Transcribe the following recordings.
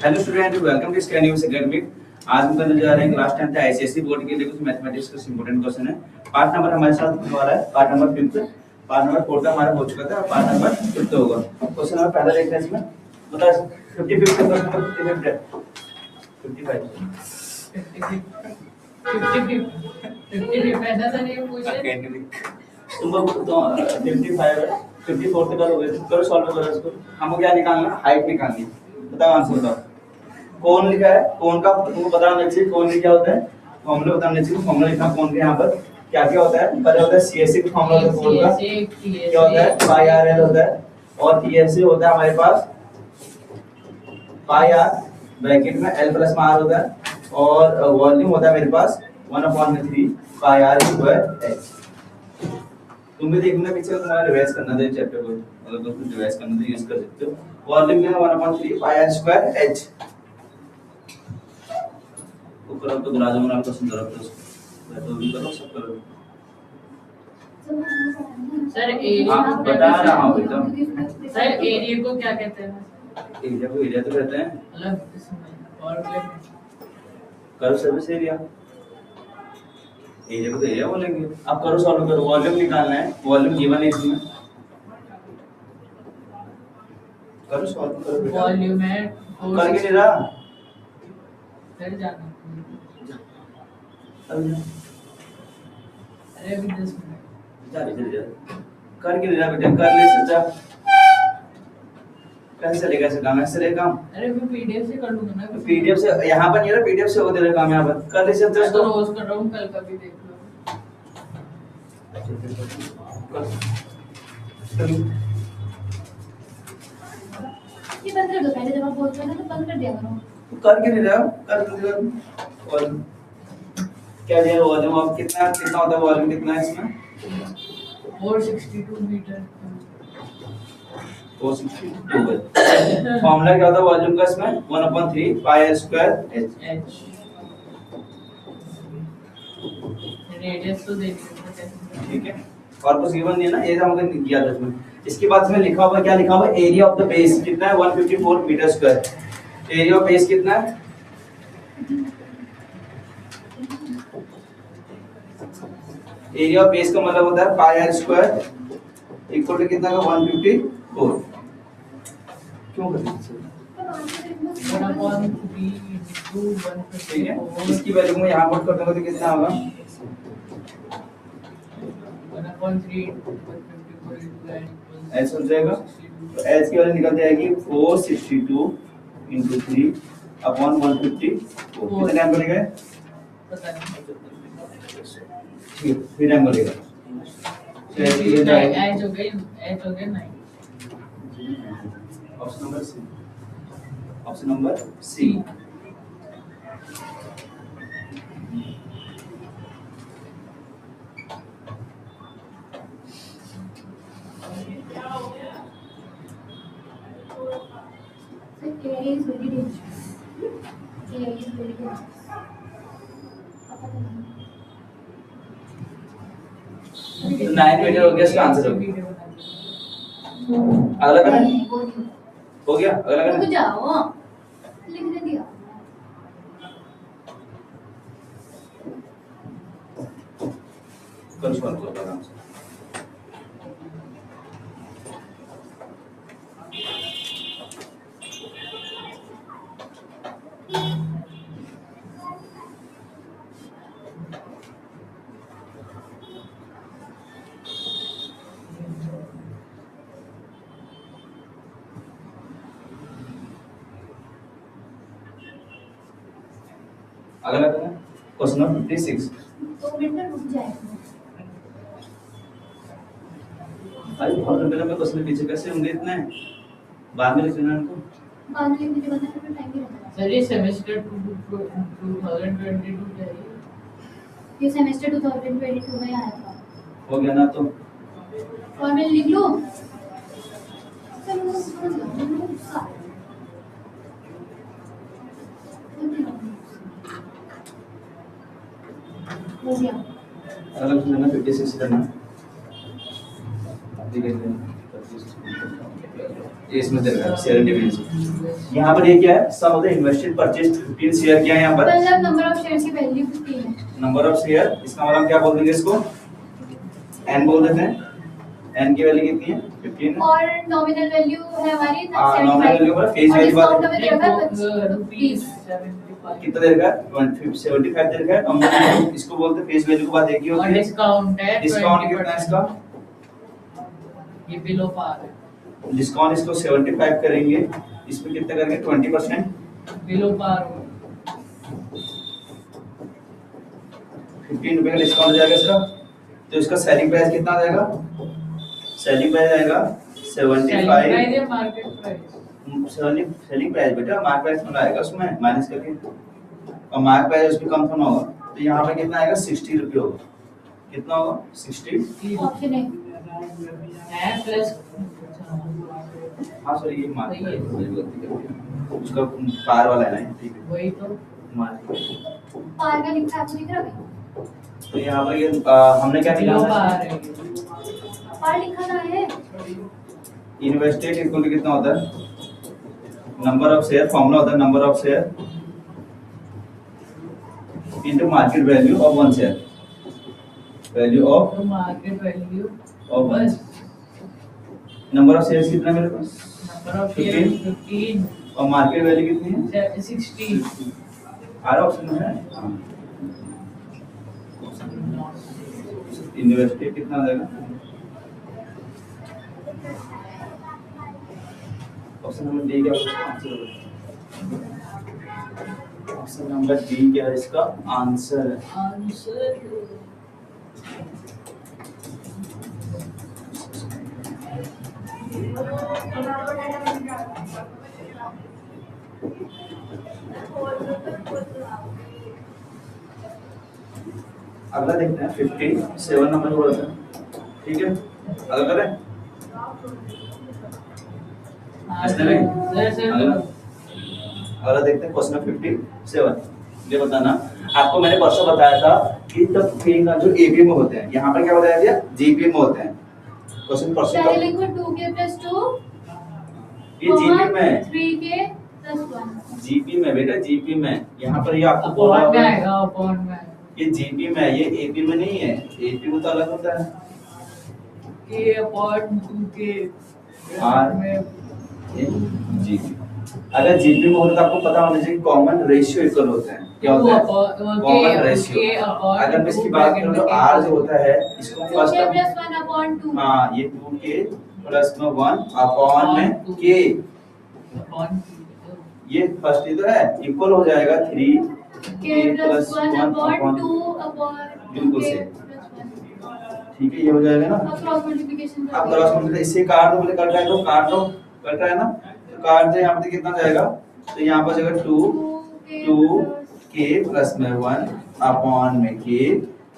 Hello student, welcome to Scan News Academy. आज हम करने जा रहे हैं क्लास 10th आईसीएसई बोर्ड के लिए कुछ मैथमेटिक्स का इंपॉर्टेंट क्वेश्चन है। पार्ट नंबर हमारे साथ होने वाला है पार्ट नंबर 5। पार्ट नंबर 4 का हमारा हो चुका था, पार्ट नंबर 5 होगा। क्वेश्चन नंबर पहला देखते हैं। इसमें बता 50 50 क्वेश्चन नंबर 55 ऐसा तो नहीं पूछे एकेडमिक तुम लोग तो 55 है, 54 तक करोगे। करो सॉल्व करो इसको। हमको क्या निकालना है? हाइट निकालनी है। बताओ आंसर बताओ। कौन लिखा है? कौन का तुमको पता होना चाहिए। कौन क्या होता है? फॉर्मूला बताना चाहिए। फॉर्मूला लिखा कौन के यहाँ पर क्या क्या होता है? पहले होता है सीएससी का फॉर्मूला होता है। कौन का क्या होता है? पाई आर एल होता है। और टीएससी होता है हमारे पास पाई आर ब्रैकेट में एल प्लस में आर होता है। और वॉल्यूम होता है मेरे पास 1/3 पाई आर स्क्वायर एच। तुम भी देखना पीछे, तुम्हारा रिवाइज करना है चैप्टर को। अगर दोस्तों रिवाइज करना तो यूज कर सकते हो। वॉल्यूम में 1/3 पाई आर स्क्वायर एच। ऊपर तो गुना जमुना आपको सुंदर तो भी करो, सब करो। सर एरिया आप बता रहा हूं एकदम। सर एरिया को क्या कहते हैं? एरिया को एरिया तो कहते हैं। मतलब इसमें और कर्व सर्फेस एरिया। एरिया को तो एरिया बोलेंगे। अब करो सॉल्व करो। वॉल्यूम निकालना है। वॉल्यूम गिवन है इसमें। करो सॉल्व करो। वॉल्यूम है करके नहीं रहा। सर जाना अभी अरे अभी 10 मिनट जा करके नहीं रहा बेटा। कर ले सच्चा। कैसे चलेगा ऐसे काम? ऐसे चलेगा काम? अरे मैं पीडीएफ से कर लूंगा ना। पीडीएफ से यहाँ पर नहीं है ना। पीडीएफ से हो दे रहा काम यहाँ पर। कर ले सच्चा मैं तो इसको। रोज कर रहा हूँ, कल का भी देख लो। ये बंद कर दो पहले, जब आप बोलते हो ना तो बंद कर दिया करो। करके नहीं रहा। कर दो। और क्या दिया वॉल्यूम? अब कितना कितना होता है वॉल्यूम? कितना है इसमें? 462 मीटर। 462। फॉर्मूला क्या होता है वॉल्यूम का इसमें? 1/3 पाई आर स्क्वायर एच। रेडियस तो दे दी। ठीक है। और कुछ गिवन नहीं है ना, ये तो हमने किया था इसमें। इसके बाद इसमें लिखा हुआ क्या लिखा हुआ? एरिया ऑफ द बेस कितना है? 154 metre square. Area of base कितना है? एरिया ऑफ बेस का मतलब होता है pi r square equal to कितना का? 154। क्यों कर रहे? 1/3 ठीक है। इसकी वैल्यू मैं यहां पुट कर दूंगा तो कितना होगा? 1/3 ऐसा हो जाएगा। तो एच की वैल्यू निकल जाएगी 462 into 3 upon 154। कितना टाइम बनेगा? पता नहीं। ठीक है, फिर टाइम बनेगा। तो एच की वैल्यू एच हो गई 9। Option number C. Option number C. Area is very dangerous. Area is very dangerous. तो 9 मीटर हो गया। इसका आंसर हो गया। अगला करें? हो गया। अगला रुक करें? जाओ, लिखने दिया। कल सॉल्व करो आराम से। अगला करें? Question number 56। 2 मिनट में रुक जाएगा। भाई बहुत रुपए में क्वेश्चन पीछे कैसे होंगे इतने? बाद में लिख लेना इनको। बाद में लिखने के बाद फिर टाइम भी लगेगा। सर ये सेमेस्टर 2022 क्या है? ये सेमेस्टर 2022 में आया था। हो गया ना? तो और मैं लिख लूं? चलो समझ लो गुस्सा। हो गया। अगला क्वेश्चन है 56 करना। अभी देख लें। इसमें दे रखा है शेयर डिफरेंस। यहाँ पर ये क्या है, sum of the invested purchase 15 share क्या है यहाँ पर, मतलब नंबर ऑफ शेयर्स की वैल्यू 15 है। नंबर ऑफ शेयर, इसका मतलब क्या बोल देंगे इसको, n बोल देते हैं। n की वैल्यू कितनी है 15 है। और नॉमिनल वैल्यू है हमारी नॉमिनल वैल्यू पर फेस वैल्यू बात डिस्काउंट हमें दे रखा है रुपीस 20। कितना दे रखा है 75 दे रखा है। नॉमिनल इसको बोलते हैं फेस वैल्यू की बात एक ही और होती है। डिस्काउंट है डिस्काउंट कितना है इसका, ये बिलो पार है, डिस्काउंट इसको 75 करेंगे, इसमें कितना करेंगे 20%, बिलो पार हो 15 रुपए का डिस्काउंट हो जाएगा इसका। तो इसका सेलिंग प्राइस कितना आ जाएगा, सेलिंग प्राइस आएगा 75। प्राइस है मार्केट प्राइस, सेलिंग प्राइस बेटा मार्क प्राइस में आएगा उसमें माइनस करके, और मार्क प्राइस उसमें कम होना होगा। तो यहाँ पे कितना आएगा 60 रुपये होगा, कितना होगा 60। ऑप्शन है प्लस हाँ सॉरी ये मार्क उसका पार वाला है ना, ठीक है वही तो मार्क। पार का लिखा है, आपको दिख रहा है? तो यहाँ पर ये हमने क्या बिलो निकाला पार है, है, पार लिखा ना है। इन्वेस्टेड इक्वल टू कितना होता है, नंबर ऑफ शेयर, फॉर्मूला होता है number of share into market value of one share, value of तो मार्केट वैल्यू ऑफ वन। बस नंबर ऑफ शेयर्स कितना मेरे पास, नंबर ऑफ शेयर 15 और मार्केट वैल्यू कितनी है 60 आर ऑप्शन में है। इन्वेस्टेड कितना आ जाएगा, ऑप्शन नंबर डी क्या ऑप्शन नंबर डी क्या है इसका आंसर है। आंसर अगला देखते हैं 57 नंबर को होता है, ठीक है अगला करें अगला देखते हैं क्वेश्चन 57। ये बताना, आपको मैंने परसों बताया था कि तब फिर जो एबीएम में होते हैं, यहाँ पर क्या बताया गया जीपीएम में होते हैं। क्वेश्चन परसों पहले लिखो 2k + 2 ये जीपी में है, 3k + 1। जीपी में बेटा जीपी में, यहाँ पर ये आपको अपॉन में बोला आएगा, अपॉन में ये जीपी में है, ये एपी में नहीं है, एपी में तो अलग होता है। के अपॉन 2k आर में ये जीपी, अगर जीपी में होता तो आपको पता होना चाहिए कॉमन रेशियो इक्वल होते हैं, क्या होता है कॉमन रेशियो। अगर मैं इसकी बात करूं तो आर जो होता है इसको 2k फर्स्ट + 1 अपॉन 2। हाँ ये 2k + 1 अपॉन में k, अपॉन ये फर्स्ट ही तो है, इक्वल हो जाएगा 3k k + 1 अपॉन 2 अपॉन बिल्कुल 2k सही। + 1। ठीक है ये हो जाएगा ना। अब क्रॉस मल्टीप्लिकेशन अब क्रॉस मल्टीप्लाई इससे काट दो, बोले कट रहा है तो काट दो, कट रहा है ना तो काट दे। यहाँ पे कितना जाएगा, तो यहाँ पर जाएगा 2k + में 1 अपॉन में k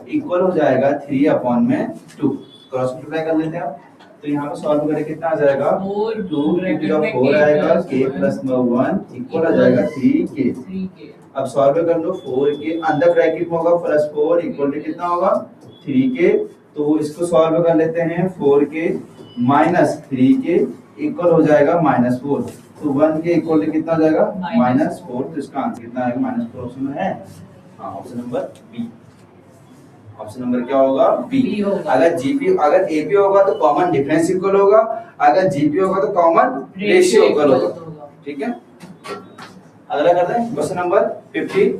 इक्वल हो जाएगा 3 अपॉन में 2। क्रॉस मल्टीप्लाई कर लेते हैं आप, तो यहाँ पर सॉल्व करें कितना आ जाएगा 4 आएगा k + में 1 इक्वल आ जाएगा 3k। 3k अब सॉल्व कर लो 4k अंदर ब्रैकेट में होगा +4 इक्वल टू कितना होगा 3k। तो इसको सॉल्व कर लेते हैं 4k - 3k इक्वल हो जाएगा -4। तो 1k इक्वल टू कितना हो जाएगा -4। तो इसका आंसर कितना आएगा -4 ऑप्शन में है। हाँ option number B, option number क्या होगा बी। B होगा। अगर जीपी अगर एपी होगा तो कॉमन डिफरेंस इक्वल होगा, अगर जीपी होगा तो कॉमन रेशियो इक्वल होगा। ठीक है अगला करते हैं क्वेश्चन नंबर 58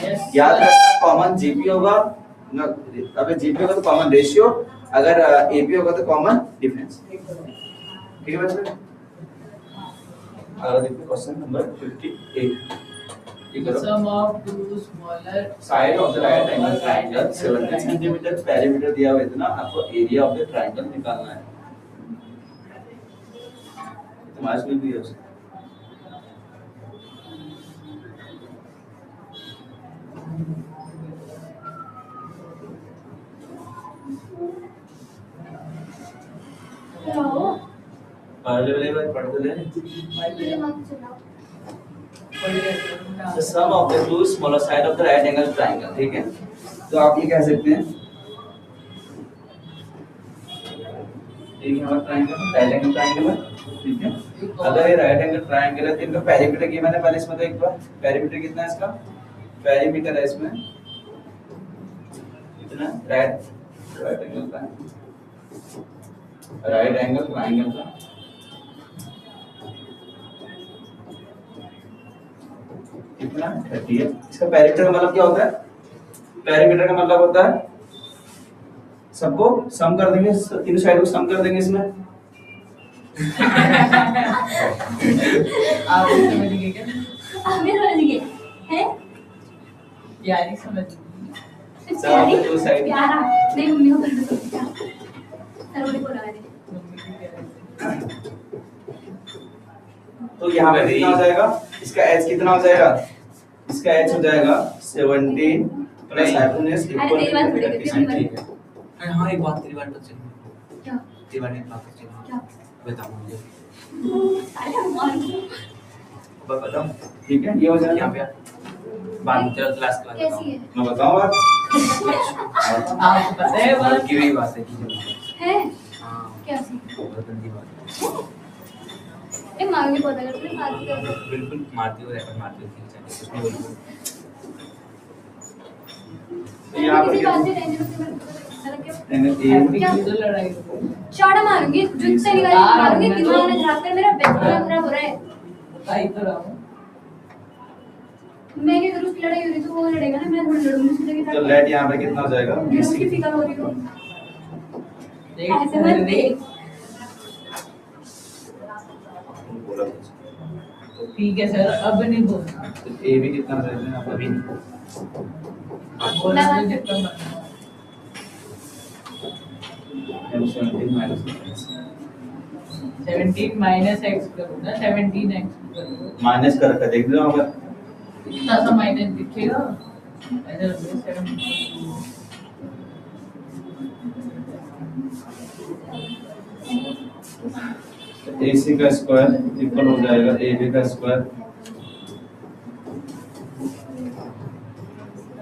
यस याद रखना कॉमन जीपी होगा ना, अगर जीपी होगा तो कॉमन रेशियो, अगर एपी होगा तो कॉमन डिफरेंस। ठीक है बच्चों अगला देखते हैं क्वेश्चन नंबर 58। ठीक है sum of two smaller side of the right angle triangle 70 centimetre perimeter दिया हुआ है, इतना आपको एरिया ऑफ द ट्रायंगल निकालना है। तुम्हारे स्कूल भी है उसका क्या हो पढ़ते ले मेरे दिमाग से चलाओ। the sum of the two smaller side of the right angle triangle। ठीक है तो आप ये कह सकते हैं एक हमारा ट्रायंगल राइट एंगल ट्रायंगल है, ठीक है। अगर ये राइट एंगल ट्रायंगल है तो इनका पेरीमीटर किया मैंने पहले इसमें, तो एक बार पेरीमीटर कितना है इसका, पेरीमीटर है इसमें कितना, राइट एंगल ट्रायंगल का कितना 30 है। इसका पेरीमीटर का मतलब क्या होता है, पेरीमीटर का मतलब होता है सबको सम कर देंगे, तीनों साइड को सम कर देंगे इसमें। आप समझ गए क्या? आप भी समझ गए हैं? यारी समझ गई। प्यारी तो साइड प्यारा नहीं, मम्मी को कर दो सरोने को लगा दे। मम्मी की प्यारी। तो यहाँ पे कितना हो जाएगा, इसका एच कितना हो जाएगा, इसका एच हो जाएगा 17 प्लस हाइपोटेन्यूज अरे तेरी बात थोड़ी करती हूँ, ठीक है। अरे हाँ, एक बात तेरी बात बच गई। क्या तेरी बात एक बात बच गई। क्या बताओ मुझे। अरे भगवान बताओ। ठीक है, ये हो जाएगा यहाँ पे बाद में तेरा क्लास के बाद कैसी है मैं बताऊंगा। आपको पता है और बात? की भी बात है कि है हाँ कैसी बहुत गंदी बात है। ए मांगी पता करते हैं बात करते हैं। बिल्कुल मारती हो रैपर मारती हो ठीक है कुछ नहीं बोलूँ। तो यहाँ पर किसी क्या बात से टेंशन होती है अलग क्या एंगल ए क्या? तो लड़ाई हो। चाड़ा मारूंगी जूते निकाल के मारूंगी, दिमाग में झाँक कर मेरा बैक खराब हो रहा है। आई तो रहा हूँ। मैं क्या करूँ, उसकी लड़ाई हो रही तो वो लड़ेगा ना, मैं थोड़ी लड़ूंगी उसकी जगह। तो लेट यहाँ पे कितना हो जाएगा, उसकी फिकर हो रही हो देख ऐसे मत देख। बोला कुछ। ठीक है सर, अब नहीं बोलना। तो ए भी कितना हो जाएगा यहाँ पर, अभी नहीं। बोलना तो जितना मन हो। M17 माइनस 17 माइनस एक्स करो ना, 17 एक्स करो। माइनस कर रखा देख लो अगर इतना सा माइनस दिखेगा ऐसे रखो 17। AC का स्क्वायर इक्वल हो जाएगा AB का स्क्वायर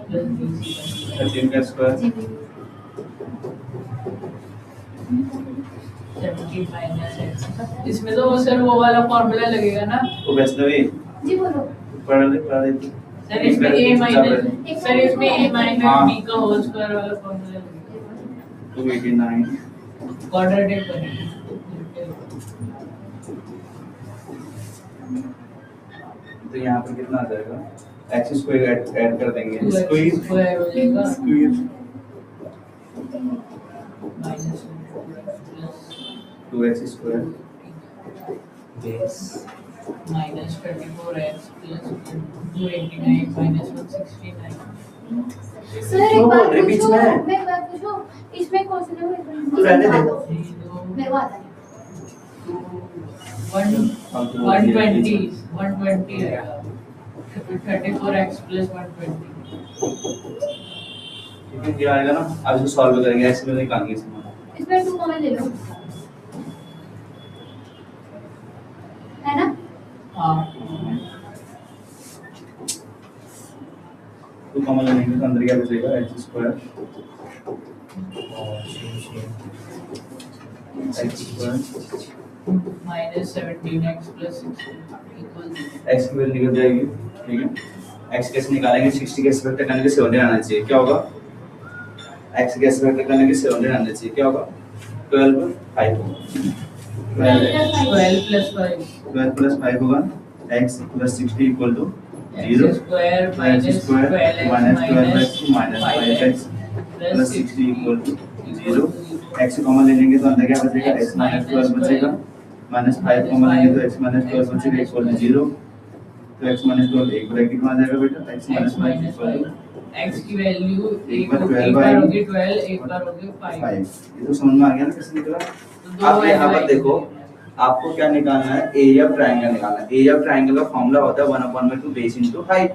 प्लस BC 13 का स्क्वायर 17 माइनस एक्स। इसमें तो सर वो वाला फॉर्मूला लगेगा ना तो वैष्णवी जी बोलो। पढ़ ले सर, इसमें a माइनस सर इसमें a माइनस हाँ। b का होल स्क्वायर वाला फॉर्मूला लगेगा। 289 क्वाड्रेटिक बनेगी। तो यहाँ पर कितना आ जाएगा, एक्स स्क्वायर ऐड कर देंगे, 2x स्क्वायर हो जाएगा minus 2x square base minus 24x plus 289 minus 169। Sir एक क्यों बात बोल रहे बीच पूछो, में? मैं एक बात पूछूं, इसमें कौन सा नंबर तो रहने दे। मेरे को आता है। 120 आएगा 34x प्लस 120। ठीक है, ये आएगा ना, अब इसको सॉल्व करेंगे, एक्स में निकालेंगे इसमें। इसमें 2 कॉमन ले लो, है ना? हाँ 2 कॉमन लेंगे तो अंदर क्या बचेगा, x square minus 17x plus 16 equal x की वैल्यू निकल जाएगी। ठीक है, एक्स कैसे निकालेंगे, 60 के एस्पेक्ट करने के 17 आना चाहिए, क्या होगा, एक्स के एस्पेक्ट करने के 17 आना चाहिए, क्या होगा 12 5 12 प्लस 5 12 प्लस 5 होगा, x plus 60 equal to 0 x square minus 12x minus 12x minus minus 5x plus 60 equal to 0। x common ले लेंगे तो अंदर क्या बचेगा, x माइनस 12 बचेगा, माइनस 5 कॉमन लेंगे तो x माइनस 12 बचेगा इक्वल टू 0। तो x माइनस 12 एक ब्रैकेट में आ जाएगा बेटा, x minus 5 equal to x की वैल्यू एक एक बार 12 बार होगी 12 एक बार होगी 5। 5। ये तो समझ में आ गया ना कैसे निकला। दो अब यहाँ पर value देखो, आएगी। आपको क्या निकालना है, एरिया ऑफ ट्रायंगल निकालना है। एरिया ऑफ ट्रायंगल का फॉर्मूला होता है 1/2 बेस इनटू हाइट।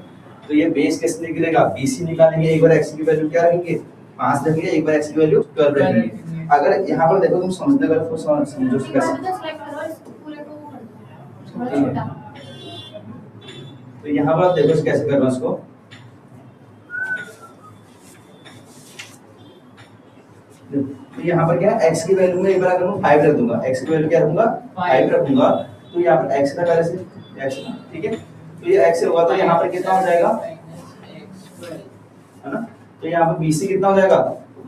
तो ये बेस कैसे निकलेगा, BC निकालेंगे, एक बार x की वैल्यू क्या रखेंगे 5 रखेंगे, एक बार x की वैल्यू 12 रखेंगे। अगर यहाँ पर देखो तुम समझने का तो समझो एक कैसे। बार तो सेलेक्ट करो, इस पूरे को वो कर दो, थोड़ा ठीक है। छोटा। तो यहाँ पर आप देखो इसे कैसे करना है उसको। तो यहाँ पर क्या है x की वैल्यू में एक बार अगर मैं 5 रख दूंगा, x की वैल्यू क्या रखूंगा 5 रखूंगा, तो यहाँ पर x का वैल्यू से x ना, ठीक है। तो ये x होगा तो यहाँ पर कितना हो जाएगा, है ना। तो यहाँ पर BC कितना हो जाएगा,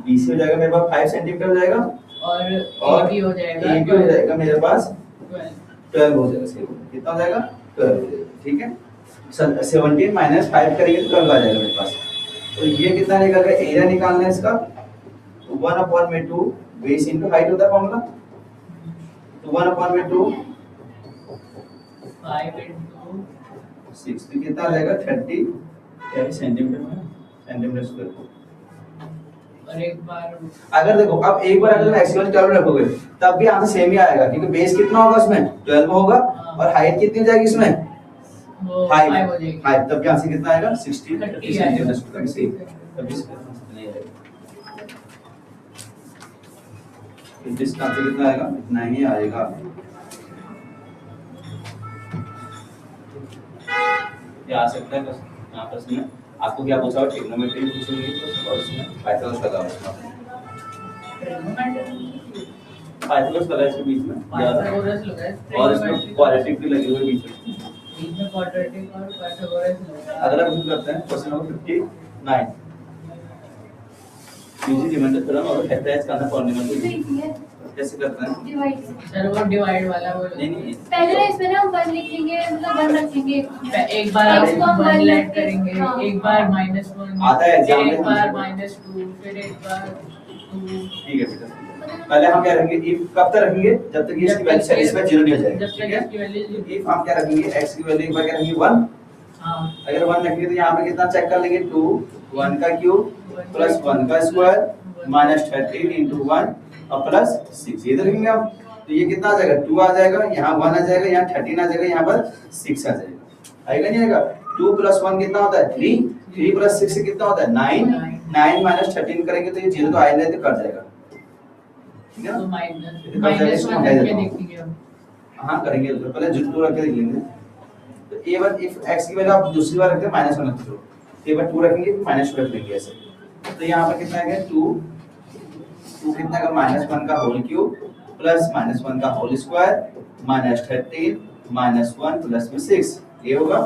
BC हो जाएगा मेरे पास 5 सेंटीमीटर हो जाएगा, और और AB हो जाएगा AB हो जाएगा मेरे पास 12। 12 हो जाएगा, सही कितना हो जाएगा 12 हो जाएगा, ठीक है। 17 माइनस 5 करेंगे तो 12 आ जाएगा मेरे पास। तो ये कितना निकल गया, एरिया निकालना है इसका 1/2 बेस इनटू हाइट होता है फॉर्मूला, तो 1/2 5 into 6 तो कितना आ जाएगा 30 क्या सेंटीमीटर में, सेंटीमीटर स्क्वायर। और एक बार अगर देखो अब एक बार अगर तुम x की वैल्यू 12 रखोगे तब भी आंसर सेम ही आएगा, क्योंकि बेस कितना होगा उसमें 12 होगा और हाइट कितनी हो जाएगी इसमें वो 5 5 हो जाएगी। हाइट, तब भी आंसर कितना आएगा 60 30 सेंटीमीटर स्क्वायर, सही। तब इसका आंसर नहीं आएगा, इसका आंसर कितना आएगा, इतना ही आएगा। ये आ सकता है बस यहाँ पर इसमें आपको क्या पूछा, ट्रिग्नोमेट्री पूछेंगे तो और इसमें पाइथागोरस लगा उसमें, पाइथागोरस लगा इसके बीच में पाइथागोरस लगा है, और इसमें क्वाड्रेटिक भी लगे हुए बीच में। बीच में क्वाड्रेटिक और पाइथागोरस लगा है। अगला क्वेश्चन करते हैं, क्वेश्चन नंबर 59। यूजी डिमांड थ्योरम और फैक्टराइज करना पॉलिनोमियल कैसे करते हैं, डिवाइड। सर वो डिवाइड वाला वो नहीं पहले ना इसमें ना 1 लिखेंगे, मतलब 1 रखेंगे, एक बार X को हम 1 one ऐड रखते हैं। करेंगे, हाँ। एक बार -1 आता है एग्जाम में एक बार हमसे। -2 फिर एक बार 2। ठीक है बेटा, पहले हम क्या रखेंगे, इफ कब तक रखेंगे, जब तक ये इसकी वैल्यू सैटिस्फाई 0 नहीं हो जाएगी, जब ठीक तक है। इसकी वैल्यू इफ हम क्या रखेंगे, x की वैल्यू एक बार क्या रखेंगे 1, हां अगर 1 रखेंगे तो यहाँ पे कितना चेक कर लेंगे 2, 1 का क्यूब प्लस 1 का स्क्वायर माइनस 13 into 1 और प्लस 6, ये रखेंगे हम। तो ये कितना आ जाएगा 2 आ जाएगा, यहाँ 1 आ जाएगा, यहाँ 13 आ जाएगा, यहाँ पर 6 आ जाएगा, आएगा नहीं आएगा। 2 प्लस 1 कितना होता है 3, 3 प्लस 6 से कितना होता है 9, 9 माइनस 13 करेंगे तो ये 0 तो आएगा, तो कट जाएगा, ठीक है तो ना। -1 करके देखेंगे हम। हाँ करेंगे, तो पहले जो 2 रख के देख लेंगे। तो a1 इफ x की वैल्यू आप दूसरी बार रखते हैं -1 रख दो, a1 2 रखेंगे फिर -2 रख लेंगे ऐसे। तो यहाँ पर कितना आ गया 2 कितना का -1 का होल क्यूब प्लस -1 का होल स्क्वायर माइनस 13 -1 प्लस में 6, ये होगा।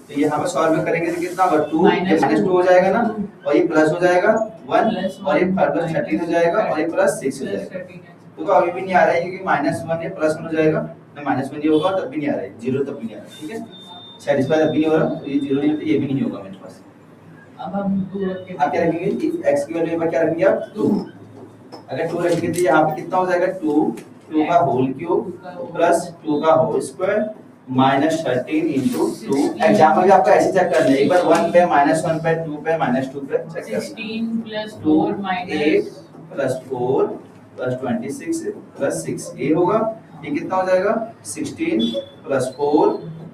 तो यहाँ पर सॉल्व करेंगे तो कितना होगा 2 ये -2 हो जाएगा ना, और ये प्लस हो जाएगा 1 और ये प्लस 13 हो जाएगा और ये प्लस 6 हो जाएगा। तो अभी भी नहीं आ रहा है क्योंकि -1 ये +1 हो जाएगा ना, -1 ये होगा तब भी नहीं आ रहा है, 0 तब भी नहीं आ रहा है, ठीक है। सैटिस्फाई तब भी नहीं हो रहा, तो ये 0 नहीं होता, ये भी नहीं होगा मेरे पास। अब हम 2 रख के आप क्या रखेंगे, इफ x की वैल्यू पर क्या रखेंगे आप 2, अगर 2 रखेंगे तो यहाँ पे कितना हो जाएगा 2 का होल क्यूब प्लस 2 का whole square minus 13 into 2। Exam में भी आपको ऐसे चेक करना है, एक बार 1 पे -1 पे 2 पे -2 पे चेक करना है। 16 + 4 8 + 4 + 26 + 6, ये होगा। ये कितना हो जाएगा 16 + 4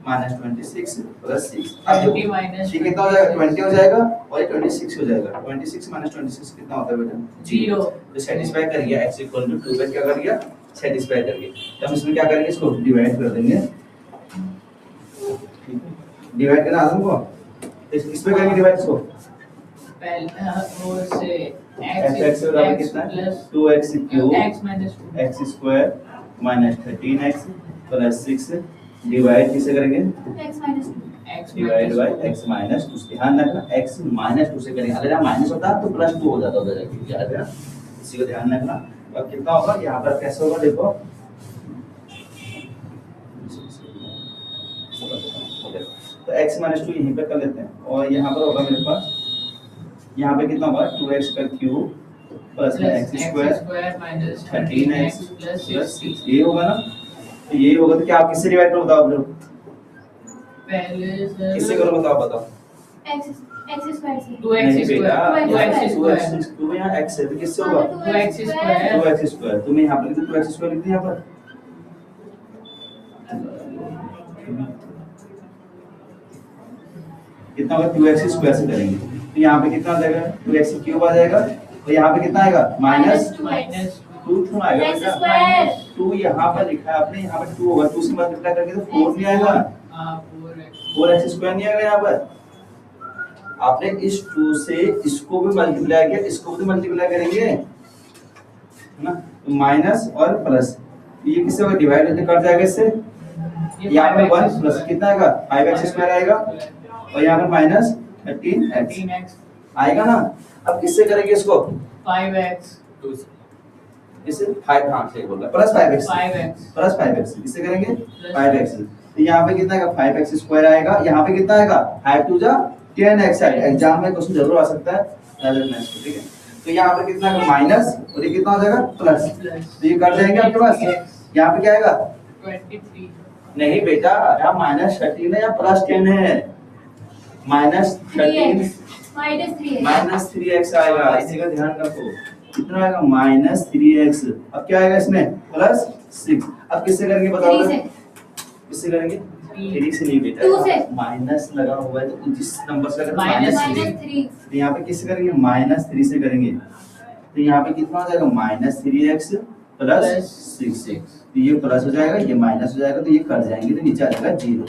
-26 + 6। अब देखो ये कितना हो जाएगा 20 हो जाएगा और ये 26 हो जाएगा। 26 - 26 कितना होता है बेटा 0। तो सेटिस्फाई कर गया, x = 2 पे क्या कर गया सेटिस्फाई कर गया। तो हम इसमें क्या करेंगे, इसको डिवाइड कर देंगे, डिवाइड करना आदम को इस पे करेंगे डिवाइड इसको। पहले वो से x बराबर कितना है 2x cube x - 2 x² - 13x + 6 divide किसे करेंगे x -2 x divide by x - 2। ध्यान रखना x - 2 से करेंगे, अगर यहाँ माइनस होता तो +2 हो जाता उधर जाके, याद है ना, इसी को ध्यान रखना। अब कितना होगा यहाँ पर कैसे होगा देखो, तो x - 2 यहीं पे कर लेते हैं और यहाँ पर होगा मेरे पास, यहाँ पे कितना होगा 2x का cube plus x² - 13x 13x + 6। ये होगा ना। तो ये होगा तो क्या आप किससे डिवाइड करो बताओ, आप पहले सर किससे करो बताओ x स्क्वायर से 2x नहीं बेटा, स्क्वायर 2x स्क्वायर 2 यहाँ x है तो किससे होगा 2x स्क्वायर 2x स्क्वायर। तुम यहाँ पर लिख दो 2x स्क्वायर लिख दो यहाँ पर, कितना होगा 2x स्क्वायर से करेंगे तो यहाँ पे कितना आ जाएगा 2x क्यूब आ जाएगा और यहाँ पे कितना आएगा -2 2 क्यों आएगा x बेटा स्क्वायर 2 यहाँ पर लिखा है आपने, यहाँ पर 2 होगा, 2 से मल्टीप्लाई करके तो 4 नहीं आएगा, हां 4x 4x स्क्वायर नहीं आएगा। यहाँ पर आपने इस 2 से इसको भी मल्टीप्लाई किया, इसको भी मल्टीप्लाई करेंगे है ना, तो माइनस और प्लस, ये किससे होगा, डिवाइड होकर कट जाएगा इससे, यहाँ पे 1 प्लस कितना आएगा 5x² आएगा, और यहाँ पर माइनस 13x 13x आएगा ना। अब किससे करेंगे इसको, 5x टू इससे 5, हाँ सही बोल रहा है, plus 5x 5x plus 5x किससे करेंगे 5x, तो यहाँ पे कितना आएगा 5x² आएगा, यहाँ पे कितना आएगा 5 2 जा 10x आएगा। एग्जाम में क्वेश्चन जरूर आ सकता है, याद रखना इसको, ठीक है। तो यहाँ पे कितना आएगा माइनस, और ये कितना हो जाएगा प्लस, तो ये कट जाएंगे आपके पास, यहाँ पे क्या आएगा 23 नहीं बेटा, यहाँ माइनस 13 है या प्लस 10 है, माइनस 13 माइनस 3x आएगा, इसी का ध्यान रखो, कितना आएगा माइनस 3x। अब क्या आएगा इसमें प्लस 6। अब किससे करेंगे बताओ, किससे करेंगे 3 से नहीं 2 से। बेटा, माइनस लगा हुआ है तो जिस नंबर से करें माइनस माइनस 3, तो यहाँ पे किससे करेंगे माइनस 3 से करेंगे, तो यहाँ पे कितना हो जाएगा माइनस 3x प्लस 6, तो ये प्लस हो जाएगा, ये माइनस हो जाएगा, तो ये कट जाएंगे, तो नीचे आ जाएगा 0,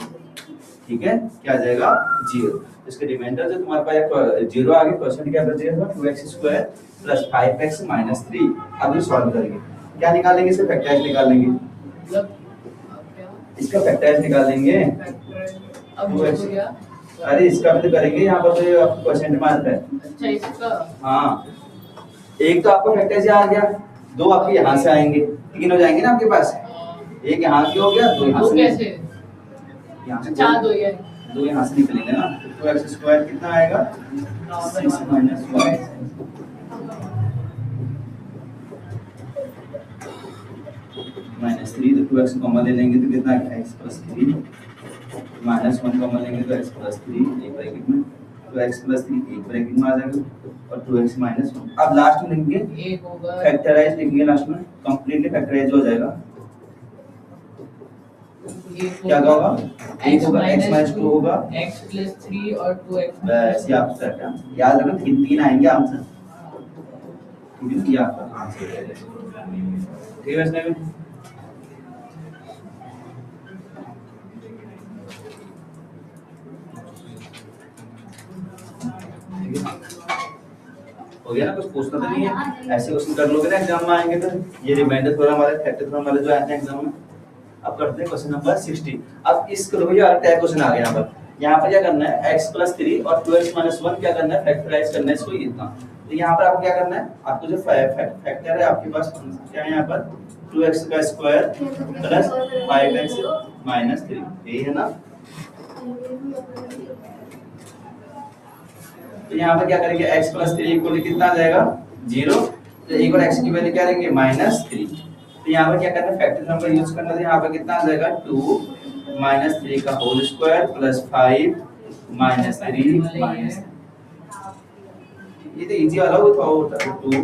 ठीक है, क्या आ जाएगा 0। इसके रिमाइंडर जो तुम्हारे पास 0 आगे क्वेश्चन क्या बचेगा 2x² प्लस 5x माइनस 3। अब ये सॉल्व करेंगे, क्या निकालेंगे, इसका फैक्टराइज निकाल लेंगे, मतलब क्या इसका फैक्टराइज निकाल लेंगे, अब हो गया। अरे इसका भी तो करेंगे, यहाँ पर तो आपको परसेंट मारता है, अच्छा इसका हाँ एक तो आपको फैक्टराइज आ गया, 2 आपके यहाँ से आएंगे, 3 हो जाएंगे ना आपके पास, एक यहाँ की हो गया, 2 यहाँ वो से, कैसे यहाँ से 4 2 है 2 यहाँ से निकलेंगे ना, तो 2x² कितना आएगा 6 माइनस 1 माइनस 3, तो 2x कॉमन ले लेंगे तो कितना आएगा x प्लस 3, माइनस 1 कॉमन लेंगे तो x प्लस 3 एक ब्रैकेट में, तो x प्लस 3 एक ब्रैकेट में आ जाएगा, और 2x माइनस 1। अब लास्ट में लिखेंगे एक होगा फैक्टराइज, लिखेंगे लास्ट में कंप्लीटली फैक्टराइज हो जाएगा, क्या होगा एक होगा x माइनस 2 होगा x प्लस 3 और 2x बस, ये आपका क्या याद रखो, 3 आएंगे आंसर, ठीक है, ये आपका आंसर है, ठीक है इसमें हो गया ना, कुछ पूछना तो नहीं है, ऐसे क्वेश्चन कर लोगे ना एग्जाम में आएंगे तो, ये रिमाइंडर थोड़ा हमारे फैक्टर थोड़ा हमारे जो आए थे एग्जाम में। अब करते हैं क्वेश्चन नंबर 60। अब इस करो ये टैग क्वेश्चन आ गया यहाँ पर क्या करना है x प्लस 3 और 2x माइनस 1 क्या करना है फैक्टराइज करना है इसको इतना, तो यहाँ पर आपको क्या करना है, आपको जो फैक्टर है आपके पास क्या है यहाँ पर 2x का स्क्वायर प्लस 5x माइनस 3, यही है ना। तो यहाँ पर क्या करेंगे x प्लस 3 इक्वल कितना आ जाएगा 0, तो एक बार x की वैल्यू क्या रहेंगे माइनस 3, तो यहाँ पर क्या करना है फैक्टर थ्योरम का यूज करना, तो यहाँ पर कितना आ जाएगा 2 माइनस 3 का whole square plus 5 minus 3 minus, ये तो इजी वाला होता है 2,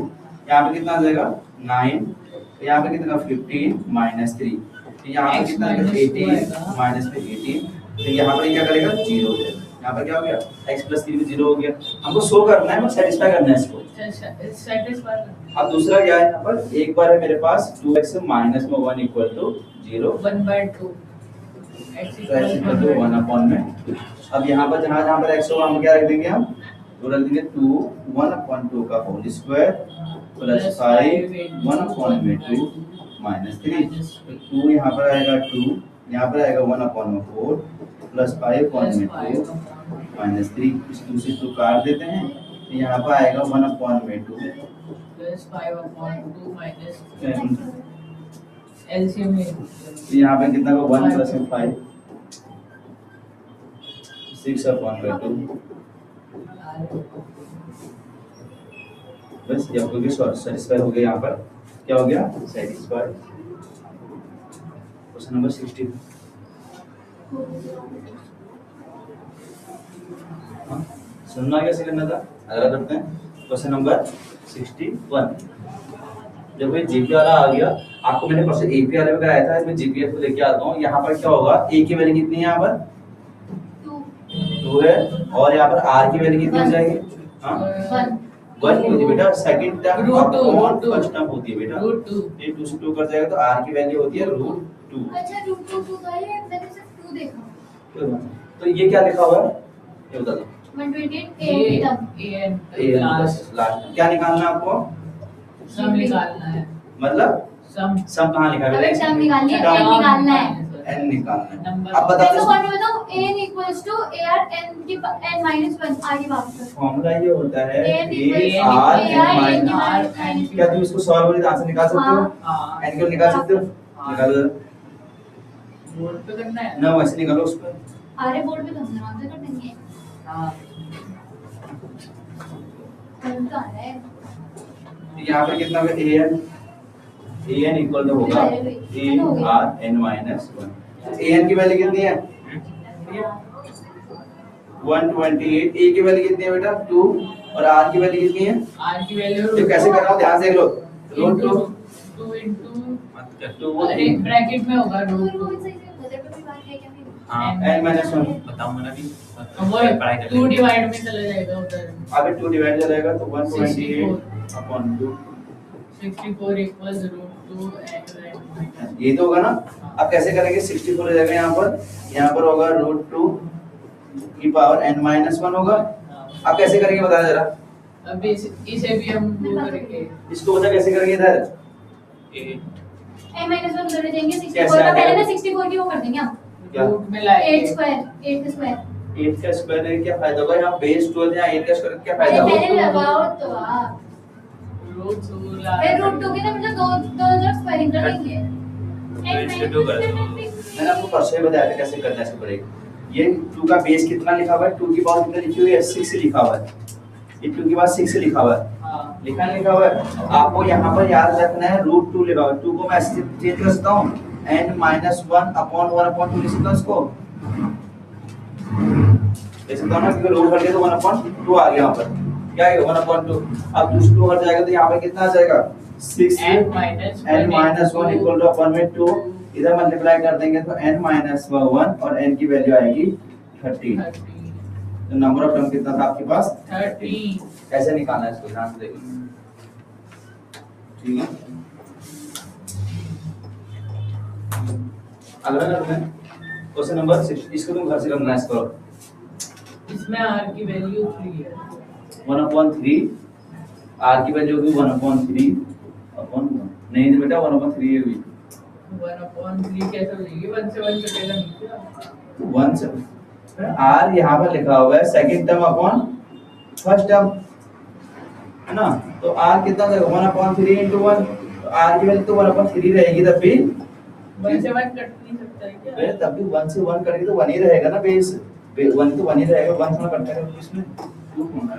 यहाँ पे कितना आ जाएगा 9, तो यहाँ पे कितना 15 माइनस 3, तो यहाँ पे कितना 18 माइनस 18, तो यहाँ पर क्या करेगा 0 हो जाएगा, यहाँ पर क्या हो गया x प्लस 3 भी 0 हो गया, हमको शो करना है, सेटिस्फाई करना है इसको। सेटिस्फाई। अब दूसरा क्या है यहाँ पर, एक बार है मेरे पास 2x माइनस में 1 equal to 0 1/2 x equal to 1 upon में, अब यहाँ पर जहाँ पर x होगा हम क्या रख देंगे, हम तो रख देंगे 2 1/2 का होल स्क्वायर प्लस 5 1/2 माइनस 3, तो 2 यहाँ पर आएगा 2, यहाँ पर आएगा 1/4 प्लस 5/2 माइनस 3, इस 2 से 2 काट देते हैं, तो यहाँ पर आएगा 1/2 प्लस 5/2 माइनस एलसीएम में, तो यहाँ पे कितना होगा 1 प्लस 5 6/2, बस ये आपको सेटिस्फाई हो गया, यहाँ पर क्या हो गया सेटिस्फाई। क्वेश्चन नंबर 60 सुनना कैसे करना था, अगला करते हैं क्वेश्चन नंबर 61। जब ये जीपी वाला आ गया, आपको मैंने परसों एपी वाले में कराया था, इसमें जीपीएफ को लेके आता हूँ। यहाँ पर क्या होगा, ए की वैल्यू कितनी है, यहाँ पर 2 है, और यहाँ पर आर की वैल्यू कितनी हो जाएगी, हाँ 1 होती है बेटा, second term upon first term होती है बेटा, ये 2 से 2 कर जाएगा तो आर की वैल्यू होती है √2। अच्छा √2 का है, मैंने सिर्फ 2 देखा, तो ये क्या लिखा हुआ है ये बता दो, 128 ए लास्ट क्या निकालना है आपको, सम निकालना है, मतलब सम सम कहाँ लिखा है अबे सम निकालनी है, Sum n निकालना है। n निकालना है। नंबर अब बता तो दो फॉर्मूला बताओ, n equals to ar n की n minus 1 आगे बात कर। फॉर्मूला ये होता है n equals a to r ar n n minus की minus 1। क्या तुम इसको सॉल्व करके आंसर निकाल सकते हो? हाँ n को निकाल सकते हो? हाँ। निकालो बोर्ड पे करना है ना, वैसे निकालो उस पर। अरे बोर्ड पे तो हम आंसर कर देंगे। हाँ बनता है। यहाँ पे कितना होगा an इक्वल टू होगा a r n minus 1। an की वैल्यू कितनी है? 128। a की वैल्यू कितनी है बेटा? 2। और r की वैल्यू कितनी है? आर की वैल्यू तो कैसे कर रहा हूँ ध्यान से देख लो। रूट 2 2 into मत कर। तो वो अरे ब्रैकेट में होगा तो रूट वो भी सही से बदल पे कोई बात है क्या फिर? हाँ n माइनस 1। बताऊंगा ना भी। वो पढ़ाई कर 2 लेंगे। डिवाइड में चला जाएगा उधर। अबे 2 डिवाइड जाएगा तो 128 64 अपॉन 2। 64 equals √2 and ये तो होगा ना। अब कैसे करेंगे? 64 हो जाएगा यहाँ पर होगा √2 की पावर n माइनस 1 होगा। अब कैसे करेंगे बता जरा। अब इसे भी हम वो करेंगे। इसको बता कैसे करेंगे इधर? 8 n minus 1 उधर जाएंगे 64 कैसे का आ पहले जाएगा? ना 64 की वो कर देंगे हम। क्या? रूट में लाएंगे 8 स्क्वायर 8 स्क्वायर। 8 का स्क्वायर है, क्या फायदा होगा? यहाँ बेस 2 है, यहाँ 8 का स्क्वायर क्या अरे फायदा होगा? पहले लगाओ तो आप। रूट 2 ला फिर √2 के ना मतलब दो दो तरफ स्क्वायरिंग कर देंगे। n इसके minus दो 1 कर दो। मैंने आपको परसों ही बताया था कैसे करना है इसको पड़ेगा। ये 2 का बेस कितना लिखा हुआ है? 2 की पावर कितना लिखी हुई है? 6 लिखा हुआ है। ये 2 की पावर 6 लिखा हुआ है। हां लिखा नहीं लिखा हुआ है? आपको यहाँ पर याद रखना है √2 लिखा हुआ है। 2 को मैं ऐसे चेंज कर सकता हूँ, n माइनस 1 अपॉन 1 अपॉन 2 लिख सकता हूँ इसको। लिख सकता हूँ ना, क्योंकि रूट हट गया तो 1 अपॉन 2 आ गया यहाँ पर। क्या है 1 अपॉन 2? अब 2 हट जाएगा तो यहाँ पे कितना आ जाएगा? 6 n minus n minus 1 equal to अपन में 2। इधर मल्टीप्लाई कर देंगे तो n माइनस 1 और n की वैल्यू आएगी 30। 30 तो नंबर ऑफ टर्म कितना था आपके पास? 30 कैसे निकालना है इसको ध्यान से देखिए। ठीक है, अगला करते हैं क्वेश्चन नंबर 6। इसको तुम घर से करना करो। इसमें r की वैल्यू 3 है 1/3 r की वैल्यू होगी 1/3 अपॉन 1। नहीं तो बेटा 1/3 है भी 1/3 कैसे हो जाएगी? 1 से 1 कटेगा नीचे। 1 से r यहाँ पर लिखा हुआ है second term upon first term, है ना? तो r कितना देगा? 1/3 into 1। तो r की वैल्यू तो 1/3 रहेगी तब भी। 1 से 1 कट नहीं सकता है क्या? फिर तब भी 1 से 1 करेंगे तो 1 ही रहेगा ना बेस। 1 तो 1 ही रहेगा, 1 थोड़ा कटता है तो इसमें 2 होना है।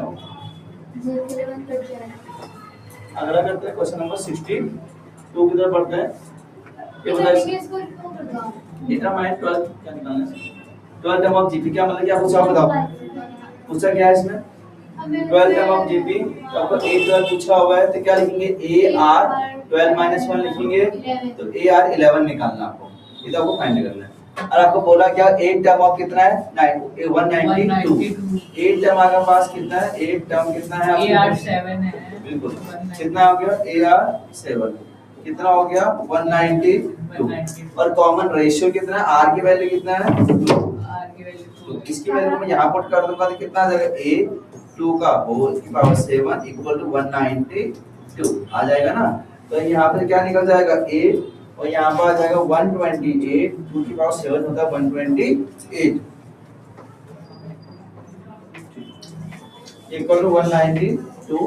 जीरो के लिए 1 कट जाएगा। अगला करते हैं क्वेश्चन नंबर 16। 2 की तरफ बढ़ते हैं। ये अच्छा बताइए ठीक है, इसको क्यों कर दो आप? इतना माइनस 12 क्या निकालना है? 12 टर्म ऑफ जीपी क्या मतलब क्या पूछा हो बताओ। पूछा क्या है इसमें? 12 टर्म ऑफ जीपी आपको a 12 पूछा हुआ है तो क्या लिखेंगे? a r 12 माइनस 1 लिखेंगे तो a r 11 निकालना आपको। ये तो आपको फाइंड करना है। और आपको बोला क्या 8 टर्म ऑफ कितना है? 192। 8 टर्म आपके पास कितना है? 8 टर्म कितना है आपके AR पास? 7 है बिल्कुल। कितना हो गया? AR 7 कितना हो गया? 192। और कॉमन रेशियो कितना है? R की वैल्यू कितना है? 2। r की वैल्यू तो इसकी वैल्यू को मैं यहाँ पुट कर दूंगा तो कितना आ जाएगा? a 2 का होल की पावर 7 इक्वल टू 192 आ जाएगा ना। तो यहाँ पे क्या निकल जाएगा? a और यहाँ पर आ जाएगा 128। 2 की पावर 7 होता है 128 इक्वल टू 192। तो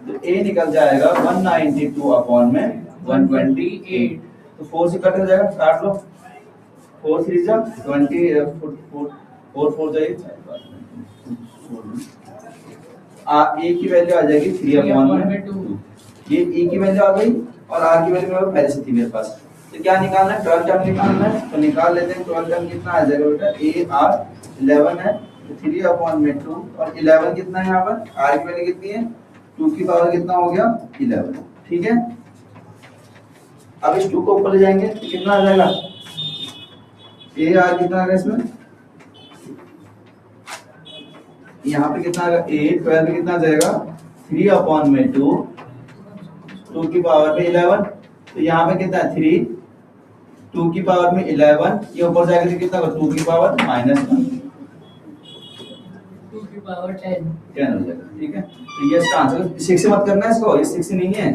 a निकल जाएगा 192 अपॉन में 128। तो 4 से कट हो जाएगा, काट लो। 4 3 जा 20 4 4 जाएगी। a की वैल्यू आ जाएगी 3 अपॉन में 2। ये a की वैल्यू आ गई और r की वैल्यू पहले से थी मेरे पास। तो क्या निकालना है? 12 टर्म निकालना है। तो निकाल लेते हैं। 12 टर्म कितना आ जाएगा बेटा? a r 11 है तो 3 अपॉन में 2 और 11 कितना है यहाँ पर? r की वैल्यू कितनी है? 2 की पावर कितना हो गया? 11। ठीक है, अब इस 2 को ऊपर ले जाएंगे तो कितना आ जाएगा? a r कितना आ गया इसमें? यहाँ पे कितना आएगा? a 12 में कितना आ जाएगा? 3 अपॉन में 2 2 की पावर में 11। तो यहाँ पे कितना है? 3 2 की पावर में 11। ये ऊपर जाएगा तो कितना होगा? 2 की पावर -1 2 की पावर 10 10 हो जाएगा। ठीक है, तो ये इसका आंसर 6 से मत करना है इसको, ये 6 नहीं है।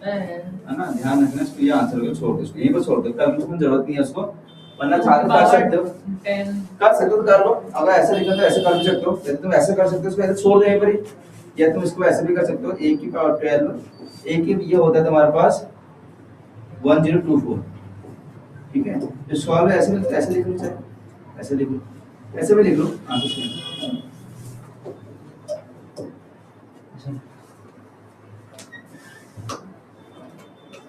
होता है ना, ध्यान रखना इसको, ये आंसर को छोड़ दो, इसको यहीं पर छोड़ दो, कैलकुलेशन जरूरत नहीं है उसको, वरना चाहे तो कर सकते हो, 10 कर सकते हो तो कर लो, अगर ऐसे लिखा तो ऐसे कर भी सकते हो, यदि तुम ऐसे कर सकते हो इसको ऐसे छोड़ दो यहीं पर ही, या तुम इसको ऐसे भी कर सकते हो, a की पावर 12, a की ये होता है तुम्हारे पास 1024, ठीक है। तो सॉल्व ऐसे लिख लो, चाहे ऐसे लिख लो, ऐसे भी लिख लो, आंसर सही।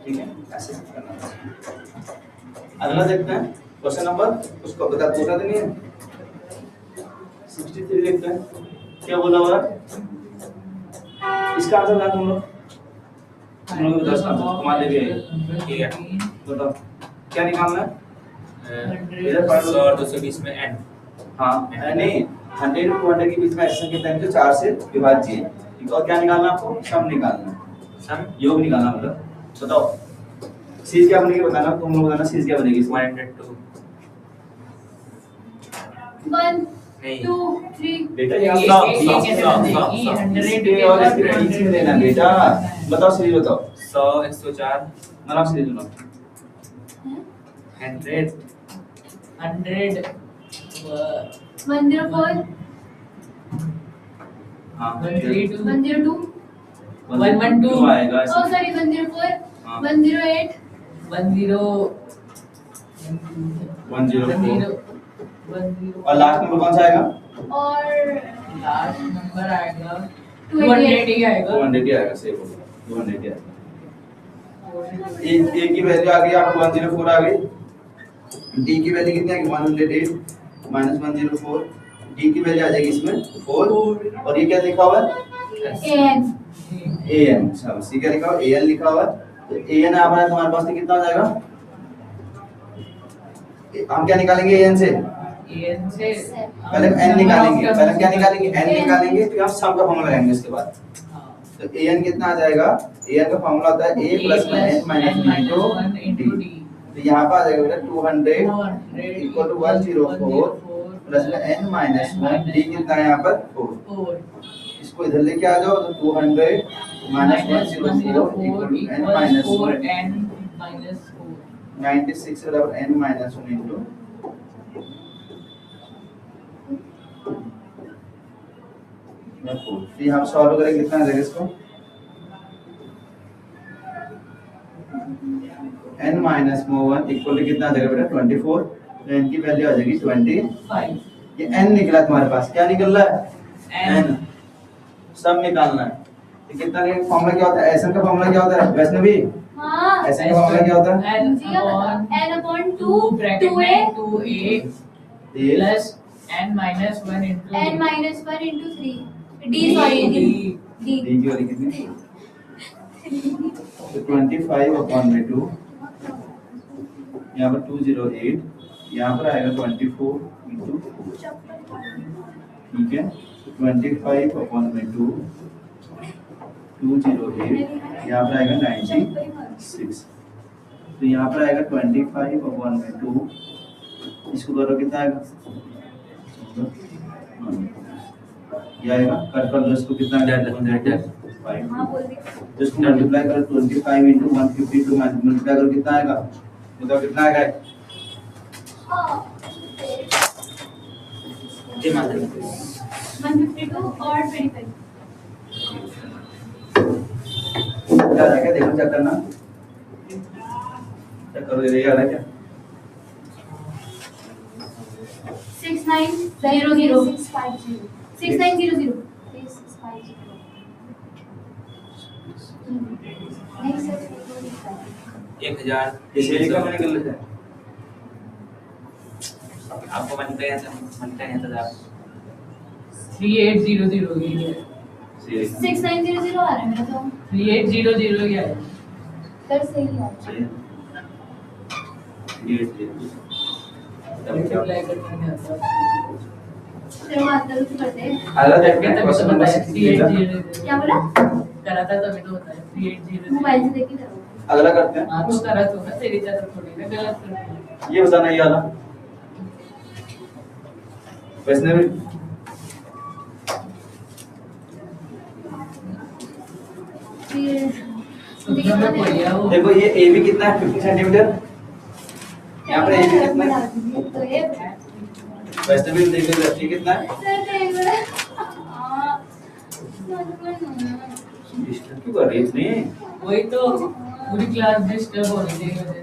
ठीक है, ऐसे करना है। अगला देखते हैं क्वेश्चन नंबर, उसको बता पूछा तो नहीं है, 63 लिखते हैं, क्या बोला हुआ है इसका आंसर बता तुम लोग, तुम लोग बता इसका आंसर, तुम्हारे लिए ठीक है। बताओ क्या निकालना है। इधर पढ़ 100 लो। और 220 में n। हाँ नहीं, 100 और 200 के बीच में एक्शन के टाइम जो 4 से विभाज्य है, ठीक है। और क्या निकालना है आपको, सम निकालना है, सम योग निकालना, मतलब बताओ सीरीज क्या बनेगी, बताना तुम लोग, बताना सीरीज क्या बनेगी इसमें। 102 1 नहीं 2 3 बेटा ये यहाँ ये सम कैसे सम देंगे? सम 100 इसके और इसके बीच में देना बेटा, बताओ सीरीज बताओ, 100 104 ना सीरीज बनाओ। 100 100 104 हाँ 132 102 112 आएगा oh sorry 104 हाँ। 108 10 104 और लास्ट नंबर कौन सा आएगा, और लास्ट नंबर आएगा 288 200 ही आएगा 200 ही आएगा, सही बोलो 200 आएगा। ए की वैल्यू आ गई आपको 104 आ गई, डी की वैल्यू कितनी आएगी 108 माइनस 104, डी की वैल्यू आ जाएगी इसमें 4, और ये क्या लिखा हुआ है an an, अच्छा सी क्या लिखा हुआ है an लिखा हुआ है, तो an आ रहा है तुम्हारे पास, तो कितना हो जाएगा, हम क्या निकालेंगे an से, एन से पहले n निकालेंगे, पहले क्या निकालेंगे n निकालेंगे, फिर हम सम का फॉर्मूला लगाएंगे इसके बाद। तो an कितना आ जाएगा, an का फॉर्मूला होता है a plus n minus b into d, तो यहाँ पर आ जाएगा बेटा 200 इक्वल टू 104 प्लस में n माइनस 1, d कितना है यहाँ पर 4, इसको इधर लेके आ जाओ, तो 200 minus 104 equal to n minus 1, 96 बराबर n माइनस 1 इंटू तो हम सॉल्व करेंगे, कितना आ जाएगा इसको, n माइनस 1 इक्वल टू कितना आ जाएगा बेटा 24, तो n की वैल्यू आ जाएगी 25, ये n निकला तुम्हारे पास, क्या निकल रहा है n, सब निकालना है। तो कितना का फॉर्मूला क्या होता है, एसएन का फॉर्मूला क्या होता है वैष्णवी, हाँ एसएन का फॉर्मूला क्या होता है, n upon 2 ब्रैकेट 2a में 2a ये plus n minus 1 into n minus 1 into 3 d sorry d D की वाली कितनी, तो 25 अपॉन में 2, यहाँ पर 208, यहाँ पर आएगा 24 इंटू, ठीक है, 25 अपॉन में 2, 208, यहाँ पर आएगा 96, तो यहाँ पर आएगा 25 अपॉन में 2, इसको करो कितना आएगा, ये आएगा, कट कर दो इसको, कितना आएगा 5, हाँ बोल दे तो इसको मल्टीप्लाई करो 25 इंटू 152 मल्टीप्लाई करो कितना आएगा, बताओ कितना आएगा, जी माता 152 और 25 क्या आ गया, देखो चेक करना, चेक करो ये आ रहा है क्या, 6900 6900 इसे लिखा मैंने कर लेते हैं, आपको मनता है था 3800 ये है 6900 आ रहा है मेरा तो 3800 ही है कर सही है मल्टीप्लाई करने में आता चलो मात्र से करते हैं अगला देखते हैं तभी क्वेश्चन तो नंबर बताया 63 3800 क्या बोला करा था तभी तो होता है 3800 मोबाइल से देख के करो अगला करते हैं, हाँ तो करा तो है तेरी तरह थोड़ी ना गलत कर दिया ये बताना ये वाला वैष्णवी, फिर सूत्र में कोई है वो। देखो ये ए बी कितना है 50 सेंटीमीटर, यहाँ पर ए बी कितना है, तो ये वैसे भी देख लो ये कितना है, डिस्टर्ब क्यों कर रही है इतनी? वही तो पूरी क्लास डिस्टर्ब हो रही है वजह से।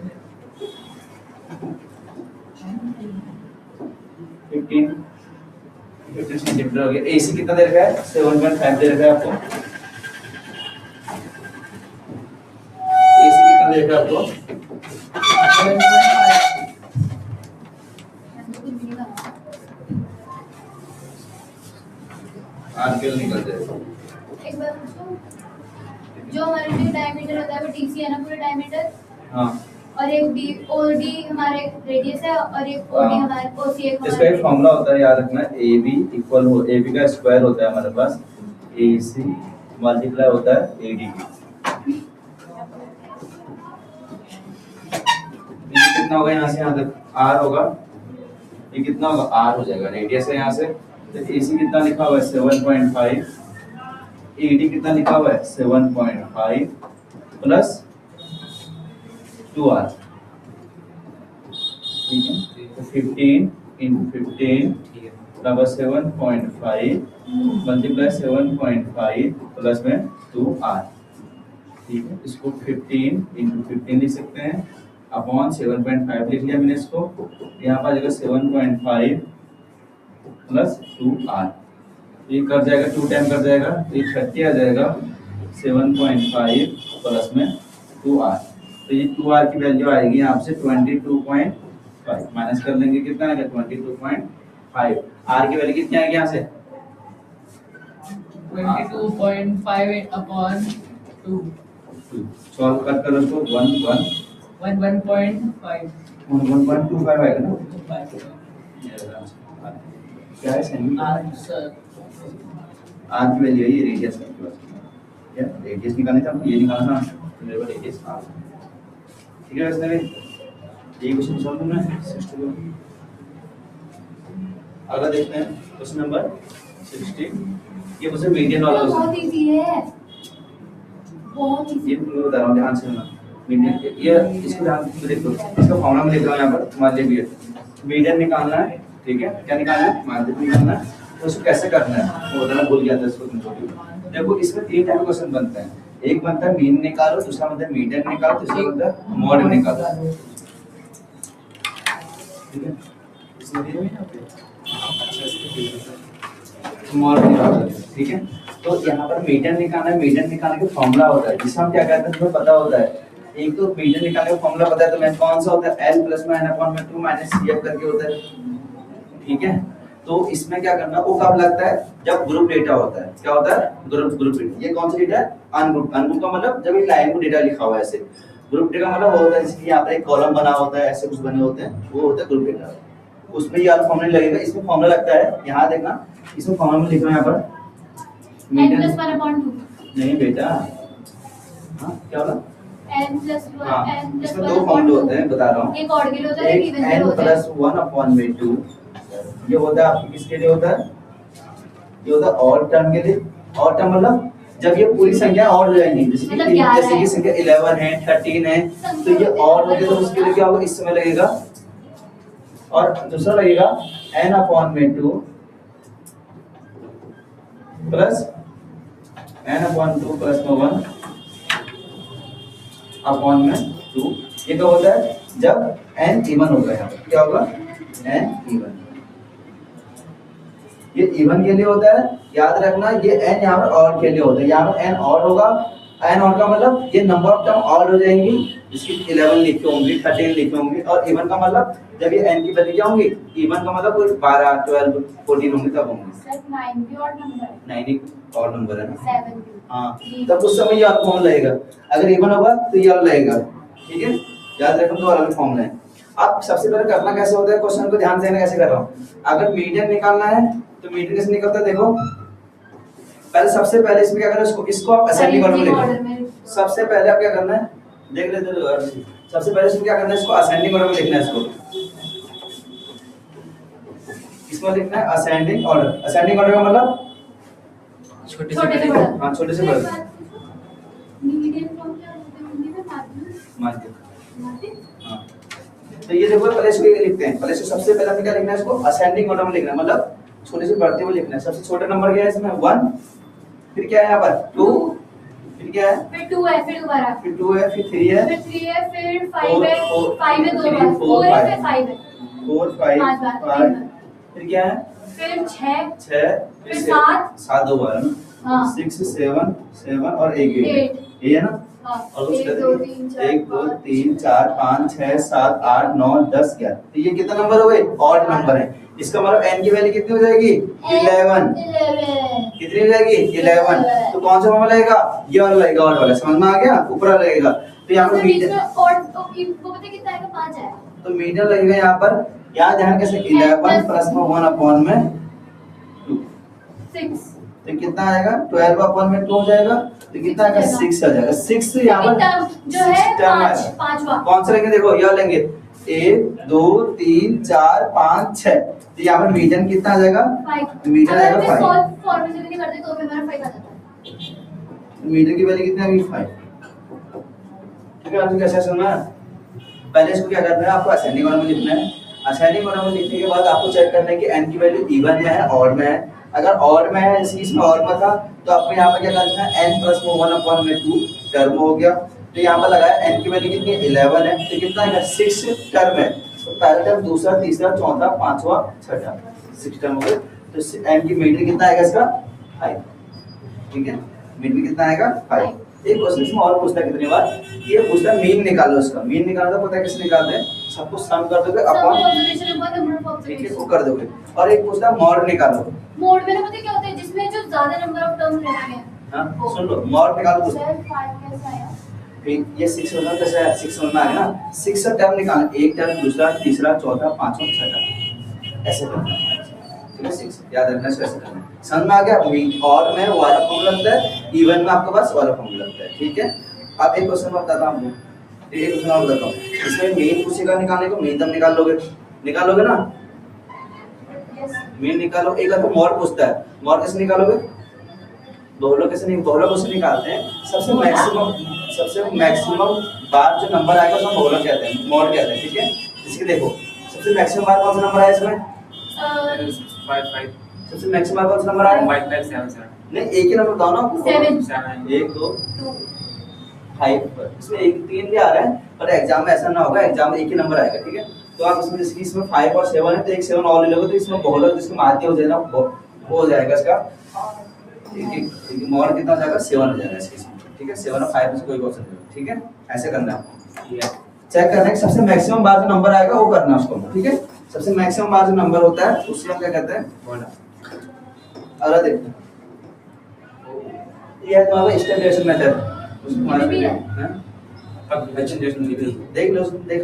15 सेंटीमीटर हो गया। एसी कितना दे रखा है 7.5 दे रखा है आपको, एसी कितना दे रखा है आपको 7.5 आरपीएल निकल जाएगा। एक बार पूछो, जो हमारे जो डायमीटर होता है वो डीसी है ना पूरे डायमीटर, हाँ और एक डी ओडी हमारे रेडियस है और एक ओडी हाँ। हमारे ओसी एक इसका एक फॉर्मूला होता है, याद रखना, ए बी इक्वल हो, ए बी का स्क्वायर होता है हमारे पास, ए सी मल्टीप्लाई होता है ए डी। ये कितना होगा यहाँ से यहाँ तक आर होगा, ये कितना होगा आर हो जाएगा, रेडियस है यहाँ से, तो ए सी कितना लिखा हुआ है 7.5, ए डी कितना लिखा हुआ है 7.5 प्लस 2r, ठीक है, तो 15 into 15 ठीक है बराबर 7.5 मल्टीप्लाई 7.5 प्लस में 2r, ठीक है, इसको 15 into 15 लिख सकते हैं, अपॉन 7.5 लिख लिया मैंने इसको, यहाँ पर आ जाएगा 7.5 प्लस 2r, ये कर जाएगा 2 टाइम कर जाएगा, तो ये 30 आ जाएगा 7.5 प्लस में 2r, तो ये 2r की वैल्यू आएगी यहाँ से 22.5, माइनस कर लेंगे कितना आएगा 22.5, r की वैल्यू कितनी आएगी यहाँ से 22.5 अपॉन 2 सॉल्व कर कर उसको 1.5 आएगा ना, क्या है सेमी आंसर r की वैल्यू है, ये रेडियस है आपके पास, क्या रेडियस निकालने था, ये निकालना था, तो मेरे पास रेडियस r, ठीक है। वैसे भी ये क्वेश्चन सॉल्व करना है 60। अगला देखते हैं क्वेश्चन नंबर 60, ये क्वेश्चन मीडियन वाला क्वेश्चन, बहुत इजी है, बहुत इजी। ये मैं बता रहा हूँ ध्यान से सुनना, मीडियन ये इसको ध्यान से देखो, इसका फॉर्मूला मैं लिख रहा हूँ यहाँ पर तुम्हारे लिए भी है, मीडियन निकालना है, ठीक है, क्या निकालना है माध्यम निकालना है, तो उसको कैसे करना है वो बताना भूल गया था इसको तुमको। देखो इसमें 3 टाइप के क्वेश्चन बनते हैं, एक बनता है मीन निकालो, दूसरा बनता है मीडियन निकालो, तीसरा बनता है मॉड निकालो, ठीक है, इसमें दिया है यहाँ पे मॉड निकालो, ठीक है। तो यहाँ पर मीडियन निकालना है, मीडियन निकालने का फॉर्मूला होता है जिसे हम क्या कहते हैं तुम्हें पता होता है, एक तो मीडियन निकालने का फॉर्मूला पता है तो मैं कौन सा होता है L प्लस में n अपॉन में 2 माइनस CF करके होता है, ठीक है। तो इसमें क्या करना, वो कब लगता है जब ग्रुप डेटा होता है, क्या होता है ग्रुप डेटा, ये कौन सा डेटा है अनग्रुप, अनग्रुप का मतलब जब ये लाइन को डेटा लिखा हुआ है ऐसे, ग्रुप डेटा मतलब वो होता है जैसे यहाँ पर एक कॉलम बना होता है, ऐसे कुछ बने होते हैं, वो होता है ग्रुप डेटा, उसमें ये वाला फॉर्मूला लगेगा, इसमें फॉर्मूला लगता है, यहाँ देखना इसमें फॉर्मूला में लिख रहा हूँ यहाँ पर n + 1/2 नहीं बेटा, हाँ क्या बोला, n + 1 हाँ n + इसमें 2 फॉर्मूले होते हैं बता रहा हूँ, एक ऑड के लिए होता है, एक एक इवन के लिए n होता है। + 1/2 ये होता है आपके किसके लिए होता है, ये होता है ऑड टर्म के लिए, ऑड टर्म मतलब जब ये पूरी संख्या ऑड हो जाएंगी, मतलब 11 जैसे कि संख्या 11 है 13 है, तो ये ऑड हो गए तो उसके लिए क्या होगा इस समय लगेगा, और दूसरा लगेगा n/2 plus n/2 plus 1 upon में 2, ये क्या होता है जब n इवन होगा, यहाँ पर क्या होगा n इवन, ये इवन के लिए होता है, याद रखना ये n यहाँ पर ऑड के लिए होता है, यहाँ पर n ऑड होगा, n ऑड का मतलब ये नंबर ऑफ टर्म ऑड हो जाएंगी, जिसकी 11 लिखे होंगे 13 लिखे होंगे, और इवन का मतलब जब ये n की वैल्यू क्या होंगी, इवन का मतलब कोई 12 12 14 होंगे तब होंगे, सर 9 भी ऑड नंबर है, 9 एक ऑड नंबर है ना, 7 भी। हाँ तब उस समय ये अलग फॉर्मूला लगेगा, अगर इवन होगा तो ये अलग लगेगा, ठीक है, याद रखना, दो अलग फॉर्मूला है। अब सबसे पहले करना कैसे होता है, क्वेश्चन को ध्यान से देना कैसे कर रहा हूँ, अगर मीडियन निकालना है तो मीडियन कैसे निकलता है, देखो पहले सबसे पहले इसमें क्या करना है, इसको आप असेंडिंग ऑर्डर में लिखो, सबसे पहले आप क्या करना है देख लेते हो, सबसे पहले इसमें क्या करना है, इसको असेंडिंग ऑर्डर में लिखना है, इसमें लिखना है असेंडिंग ऑर्डर, असेंडिंग ऑर्डर का मतलब छोटे छोटे से से बड़ा। हाँ छोटे से बड़े, मीडियन फॉर्म क्या होता मान के। हाँ तो ये देखो पहले इसको ये लिखते हैं, पहले इसको सबसे पहले हमें क्या लिखना है, इसको असेंडिंग ऑर्डर में लिखना है, मतलब छोटे से बढ़ते हुए लिखना है। सबसे छोटा नंबर क्या है इसमें 1, फिर क्या है यहाँ पर 2, फिर क्या है फिर 2 है, फिर दोबारा फिर 2 है, फिर 3 है, फिर 3 है, फिर 5 है, 5 है 2 3, बार, 4 है, 4, फिर 5 है, 4 5 पांच बार, 5, फिर क्या है फिर 6, 6, फिर 7, 7 दो बार है ना, हाँ 6 7 7 और 1 8, ये है ना। हाँ और 1 2 3 4 1 2 3 4 5 6 7 8 9 10 11, तो ये कितना नंबर हो गए, ऑड नंबर है। इसका मतलब n की वैल्यू कितनी हो जाएगी 11, 11 कितनी हो जाएगी 11। तो कौन सा वाला लगेगा, ये वाला लगेगा, ऑड वाला, समझ में आ गया, ऊपर वाला लगेगा। तो यहाँ पर बीच मीडियन, में और वो पता कितना आएगा, 5 आएगा, तो मीडियन लगेगा यहाँ पर, यहाँ ध्यान कैसे 11 प्लस में 1 अपॉन में 2, 6 तो कितना आएगा 12 अपॉन में 2 हो जाएगा, तो कितना आएगा 6 आ जाएगा। 6 यहाँ पर टर्म जो है टर्म 5 आएगा। पांचवा, कौन सा लेंगे, देखो यह लेंगे 1 2 3 4 5 6, तो यहाँ पर मीडियन कितना आ जाएगा, 5 मीटर अगर आएगा मैं 5, सॉल्व फॉर्मूले से नहीं करते तो भी मेरा 5 आ जाता है। मीडियन की वैल्यू कितनी आ गई 5। ठीक है, आपको कैसे समझना है, पहले इसको क्या करना है, आपको असेंडिंग ऑर्डर में लिखना है। असेंडिंग ऑर्डर में लिखने के बाद आपको चेक करना है कि n की वैल्यू इवन में है, ऑड में है। अगर ऑड में है, इसमें ऑड में था, तो आपको यहाँ पर क्या करना है, n प्लस 1 अपॉन में 2 टर्म हो गया। तो यहाँ पर लगाया n की वैल्यू कितनी है 11 है, तो कितना है 6 टर्म है, तो पहला टर्म, दूसरा, तीसरा, चौथा, पांचवा, छठा, 6 टर्म हो गए। तो n की मीटर कितना आएगा इसका 5, ठीक है, मीटर कितना आएगा 5। एक क्वेश्चन इसमें और पूछता है कितनी बार, ये पूछता है मीन निकालो, इसका मीन निकालना तो पता है कैसे निकालते हैं, सब कुछ सम कर दोगे सम upon, observation upon number of ठीक है, वो ऑब्जर्वेशन। कर दोगे। और एक पूछता है मॉड निकालो, मोड में ना पता है क्या होता है, जिसमें जो ज्यादा नंबर ऑफ टर्म्स रहते हैं। हाँ सुन लो, मॉड निकालो पूछता है। सर 5 कैसे आया? फिर ये 6 होना कैसे है, 6 होना है ना, 6 से टर्म निकालना, एक टर्म, दूसरा, तीसरा, चौथा, पांचवा, छठा, ऐसे करना है, ठीक है। 6 याद रखना, ऐसे करना है। समझ में आ गया, मीन और में वाला फॉर्मूला लगता है, इवन में आपके पास वाला फॉर्मूला लगता है, ठीक है। अब एक क्वेश्चन मैं बताता हूँ, एक क्वेश्चन और बताता हूँ, इसमें मीन पूछेगा निकालने को, मीन तब निकालोगे ना, यस मीन निकालो। एक बार तो मॉड पूछता है, मॉड कैसे निकालोगे, बहुलक कैसे नहीं, बहुलक उससे निकालते हैं, सबसे मैक्सिमम बार जो नंबर आएगा उसको बहुलक कहते हैं, मॉड कहते हैं, ठीक है। इसके देखो सबसे मैक्सिमम बार कौन सा नंबर आया इसमें, 5 5 सबसे मैक्सिमम बार कौन सा नंबर आया, 5 5 7 7 नहीं एक ही नंबर बताओ ना, 7 7 1 2 2 5 पर, इसमें एक 3 भी आ रहा है, पर एग्जाम में ऐसा ना होगा, एग्जाम में एक ही नंबर आएगा, ठीक है। तो आप इसमें 5 और 7 है, तो एक 7 और ले लोगे, तो इसमें बहुलक जिसको माध्य हो जाएगा वो हो जाएगा इसका, ठीक है, मॉड कितना हो जाएगा 7 हो जाएगा इसमें, ठीक है। 7 और 5 में से कोई क्वेश्चन नहीं, ठीक है, ऐसे करना है। चेक करना है कि सबसे मैक्सिमम बार जो नंबर आएगा वो करना है उसको, ठीक है। सबसे मैक्सिमम बार जो नंबर होता है उससे हम क्या कहते हैं, अगला देखते हैं, ये है तुम्हारा स्टैंडर्ड मेथड, उसको हमारा भी है। हैं? अब क्वेश्चन जैसे लिख दी देख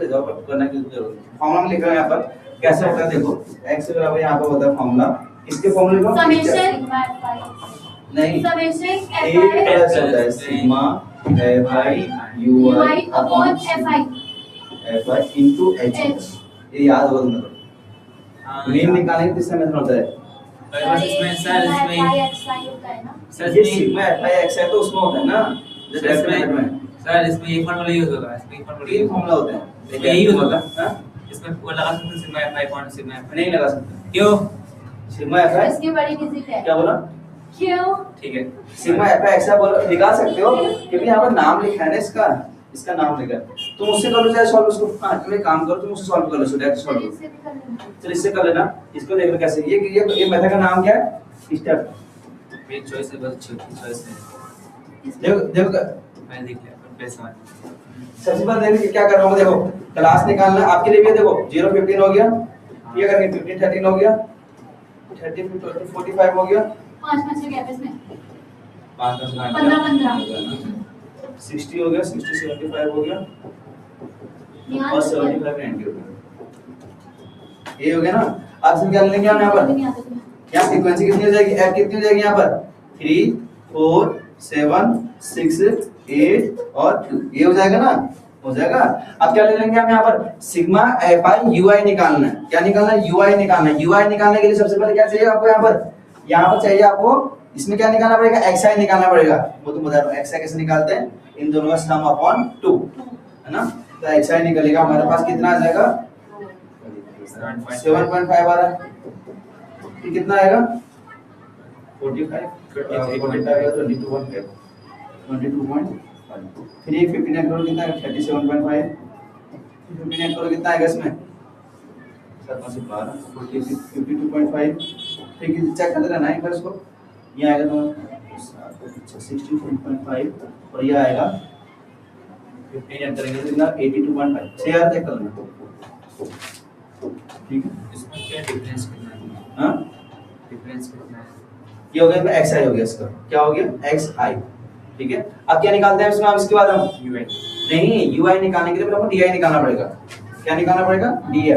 ले जाओ, करना की जरूरत है। फॉर्मूला में लिख रहा है यहाँ पर, कैसे होता है देखो, x बराबर यहाँ पर होता है फॉर्मूला, इसके फॉर्मूले को समेशन नहीं, समेशन a प्लस होता है sigma fi ui upon fi into h, h ये याद होगा तुम्हें। मीन निकालने के किससे मेथड होता है, बस इसमें सर इसमें xi होता है ना, सर ये इसमें सिग्मा fi x है तो उसमें होता है ना, जो सर डायरेक्ट मेथड में इसमें सर इसमें एक फॉर्मूला यूज होगा, इसमें एक फॉर्मूला तीन यूज फॉर्मूला होते हैं, देखिए यही यूज होगा हां, इसमें वो लगा सकते हैं sigma fi point sigma fi नहीं लगा सकते, क्यों सिग्मा fi इसकी बड़ी डिजिट है, क्या बोला, क्यों? ठीक है सिग्मा fi x बोलो, दिखा सकते हो क्योंकि यहाँ पर नाम लिखा है ना, इसका नाम लिखा है, तुम उससे कर लो चाहे सॉल्व उसको, हां तुम एक काम करो, तुम उससे सॉल्व कर लो, डायरेक्ट सॉल्व करो, इससे भी कर लेंगे। चल इससे कर लेना। इसको देख लो कैसे, ये मेथड का नाम क्या है, स्टेप, मेरी चॉइस है, बस चॉइस है, देखो मैंने देख लिया पर समझ सबसे पहले देखो क्या कर रहा हूँ, देखो क्लास निकालना है आपके लिए भी है, देखो 0 15 हो गया, ये करके 15 13 हो गया, 30 20 45 हो गया, 5 से गैप इसमें 5 10 15 60 हो गया, 60 75 हो गया, ध्यान और से 75 90 हो गया, ये हो गया ना। अब से क्या लेंगे हम यहाँ पर, नहीं आता तुम्हें। यहाँ फ्रीक्वेंसी कितनी हो जाएगी, f कितनी हो जाएगी यहाँ पर 3 4 7 6 8 और 2, ये हो जाएगा ना, हो जाएगा। अब क्या ले लेंगे हम यहाँ पर, सिग्मा fi ui निकालना है, क्या निकालना है, ui निकालना है। ui निकालने के लिए सबसे पहले क्या चाहिए आपको, यहाँ पर चाहिए आपको, इसमें क्या निकालना पड़ेगा, xi निकालना पड़ेगा, वो तुम बता दो xi कैसे निकालते हैं, इन दोनों का सम अपॉन 2, है ना, तो XI निकलेगा हमारे पास कितना आ जाएगा 7.5 आ रहा है, ये कितना आएगा 45 22.5 फिर ये 59 करोड़ कितना आएगा 37.5 59 करोड़ कितना आएगा इसमें 7 से 12 52.5 ठीक है, चेक करते रहना एक बार इसको, ये आएगा तो 64.5 और ये आएगा 15 एंटर करेंगे तो कितना 82.5 से यार चेक कर लेना, ठीक है। इसमें क्या डिफरेंस कितना है? हां डिफरेंस कितना है? ये हो गया XI हो गया, इसका क्या हो गया XI, ठीक है। अब क्या निकालते हैं इसमें, अब इसके बाद हम UI नहीं UI निकालने के लिए फिर हमको DI निकालना पड़ेगा, क्या निकालना पड़ेगा DI।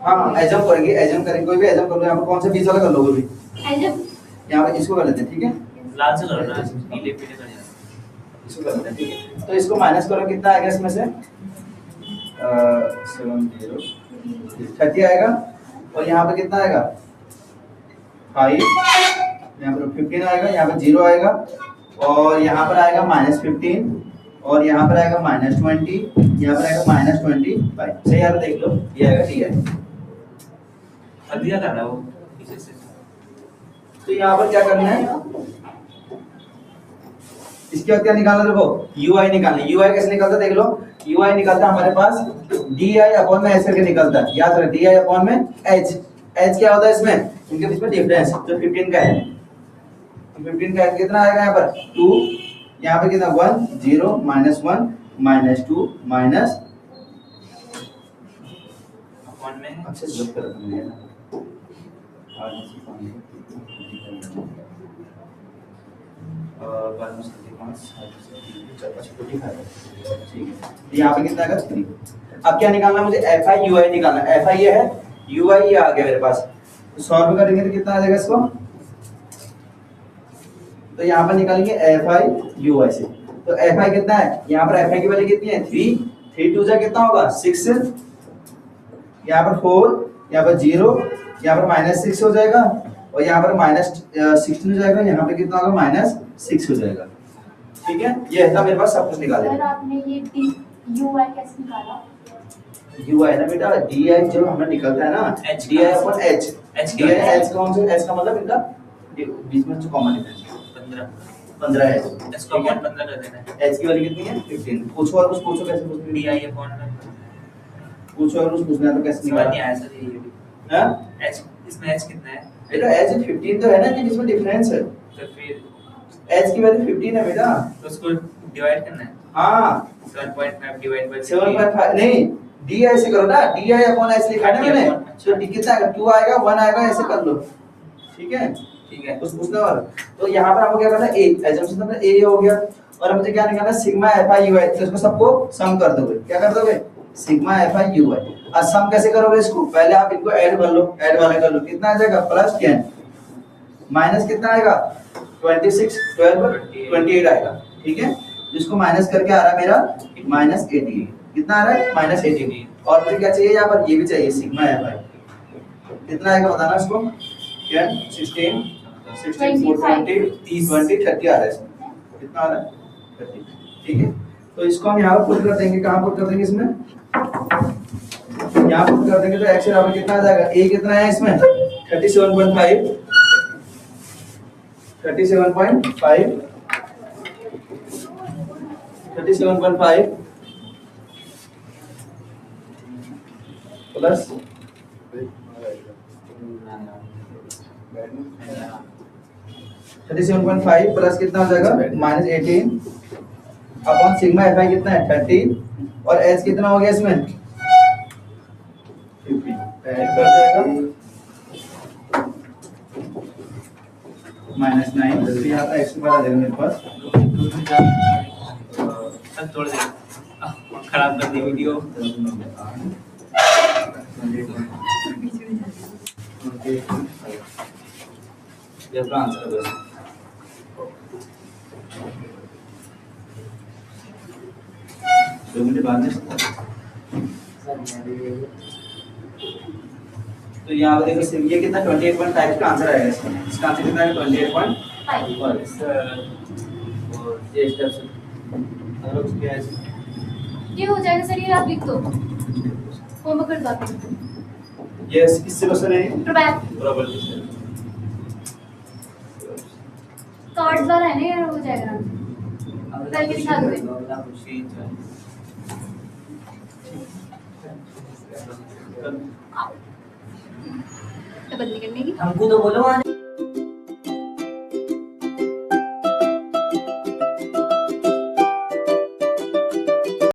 हाँ एजम करेंगे कोई भी एजम कर लो, यहाँ पर कौन सा बीच वाला कर लो कोई भी, यहाँ पर इसको कर लेते हैं, ठीक है लाल से करो ना, नीले पीले कर यार। इसको कर लेते हैं, ठीक है। तो इसको माइनस करो कितना आएगा इसमें से 30 आएगा और यहाँ पे कितना आएगा 5, यहाँ पर 15 आएगा, यहाँ पर 0 आएगा और यहाँ पर आएगा -15 और यहाँ पर आएगा -20, यहाँ पर आएगा -25 सही यार, देख लो ये आएगा DI। दिया करना वो पीछे से, तो यहाँ पर क्या करना है, इसके बाद क्या निकालना, देखो UI निकालना है। UI कैसे निकलता है देख लो, UI निकलता है हमारे पास DI अपॉन में H करके निकलता है, याद रख DI अपॉन में H क्या होता है इसमें, इनके बीच में डिफरेंस जो 15 का है, 15 का कितना आएगा यहाँ पर 2, यहाँ पे कितना 1 0 -1 -2 माइनस अपॉन में अच्छे से जब कर रखना है ना यहाँ पे कितना आएगा 3। अब क्या निकालना है मुझे FI UI निकालना है, FI ये है UI ये आ गया मेरे पास, तो सॉल्व करेंगे तो कितना आ जाएगा इसको, तो यहाँ पर निकालेंगे FI UI से, तो FI कितना है, यहाँ पर FI की वैल्यू कितनी है 3 2 जा कितना होगा 6, यहाँ पर 4, यहाँ पर 0, यहाँ पर -6 हो जाएगा और यहाँ पर -16 हो जाएगा, यहाँ पे कितना होगा -6 हो जाएगा, ठीक है। ये था मेरे पास सब कुछ निकाले। सर आपने ये UI कैसे निकाला? UI है ना बेटा, DI जो हमें निकलता है ना H DI upon H H DI H कौन सा H का मतलब इनका बीच में जो कॉमन डिफरेंस 15 है, इसको अपॉन 15 कर देना है। H की वैल्यू कितनी है 15। पूछो और कुछ पूछो, कैसे पूछते हैं DI अपॉन में पूछो और कुछ पूछना है तो कैसे समझ निकालना नहीं आया सर ये भी। हां H इसमें H कितना है? बेटा H 15 तो है ना, कि इसमें डिफरेंस है, तो फिर H की वैल्यू 15 है बेटा। तो उसको डिवाइड करना है, हां 7.5 डिवाइड बाय 7.5 नहीं DI ऐसे करो ना, DI अपॉन H लिखा है ना मैंने, तो D कितना आएगा 2 आएगा 1 आएगा, ऐसे कर लो, ठीक है ठीक है। कुछ पूछना और, तो यहाँ पर आपको क्या करना है A एजम्पशन अपना A हो गया और अब मुझे क्या निकालना है सिग्मा FI UI, तो इसको सबको सम कर दोगे, क्या कर दोगे सिग्मा FI UI। अब सम कैसे करोगे इसको, पहले आप इनको ऐड कर लो, ऐड वाला कर लो, कितना आ जाएगा +10 माइनस कितना आएगा 26 12 28 आएगा, ठीक है। इसको माइनस करके आ रहा है मेरा -88, कितना आ रहा है -88 और मुझे क्या चाहिए यहाँ पर, ये भी चाहिए सिग्मा FI, कितना आएगा बताना इसको 10 16 16 4 20 30 30 आ रहा है इसमें, कितना आ रहा है 30, ठीक है। तो इसको हम यहाँ पर पुट कर देंगे, कहाँ पुट कर देंगे इसमें, यहाँ पुट कर देंगे तो x बराबर कितना आ जाएगा, a कितना है इसमें 37.5 प्लस 37.5 प्लस कितना हो जाएगा -18 अपॉन सिग्मा FI कितना है 30 और h कितना हो गया इसमें 50 ऐड कर जाएगा -9 तो यहाँ का x आ जाएगा मेरे पास, सब तोड़ दे, खराब कर दी वीडियो। ये अपना आंसर है। दो मिनट बाद में तो यहाँ पे देखो ये कितना 28.5 का आंसर आएगा इसका आंसर कितना है 28.5 5 और ये स्टेप से अगर उसके ऐसे ये हो जाएगा सर, ये आप लिख दो, होमवर्क कर दो आप। ये इससे क्वेश्चन है प्रोबेबिलिटी प्रोबेबिलिटी से कार्ड्स वाला है ना, ये हो जाएगा ना। करके दिखा दो। तो बदली करने की हमको तो बोलो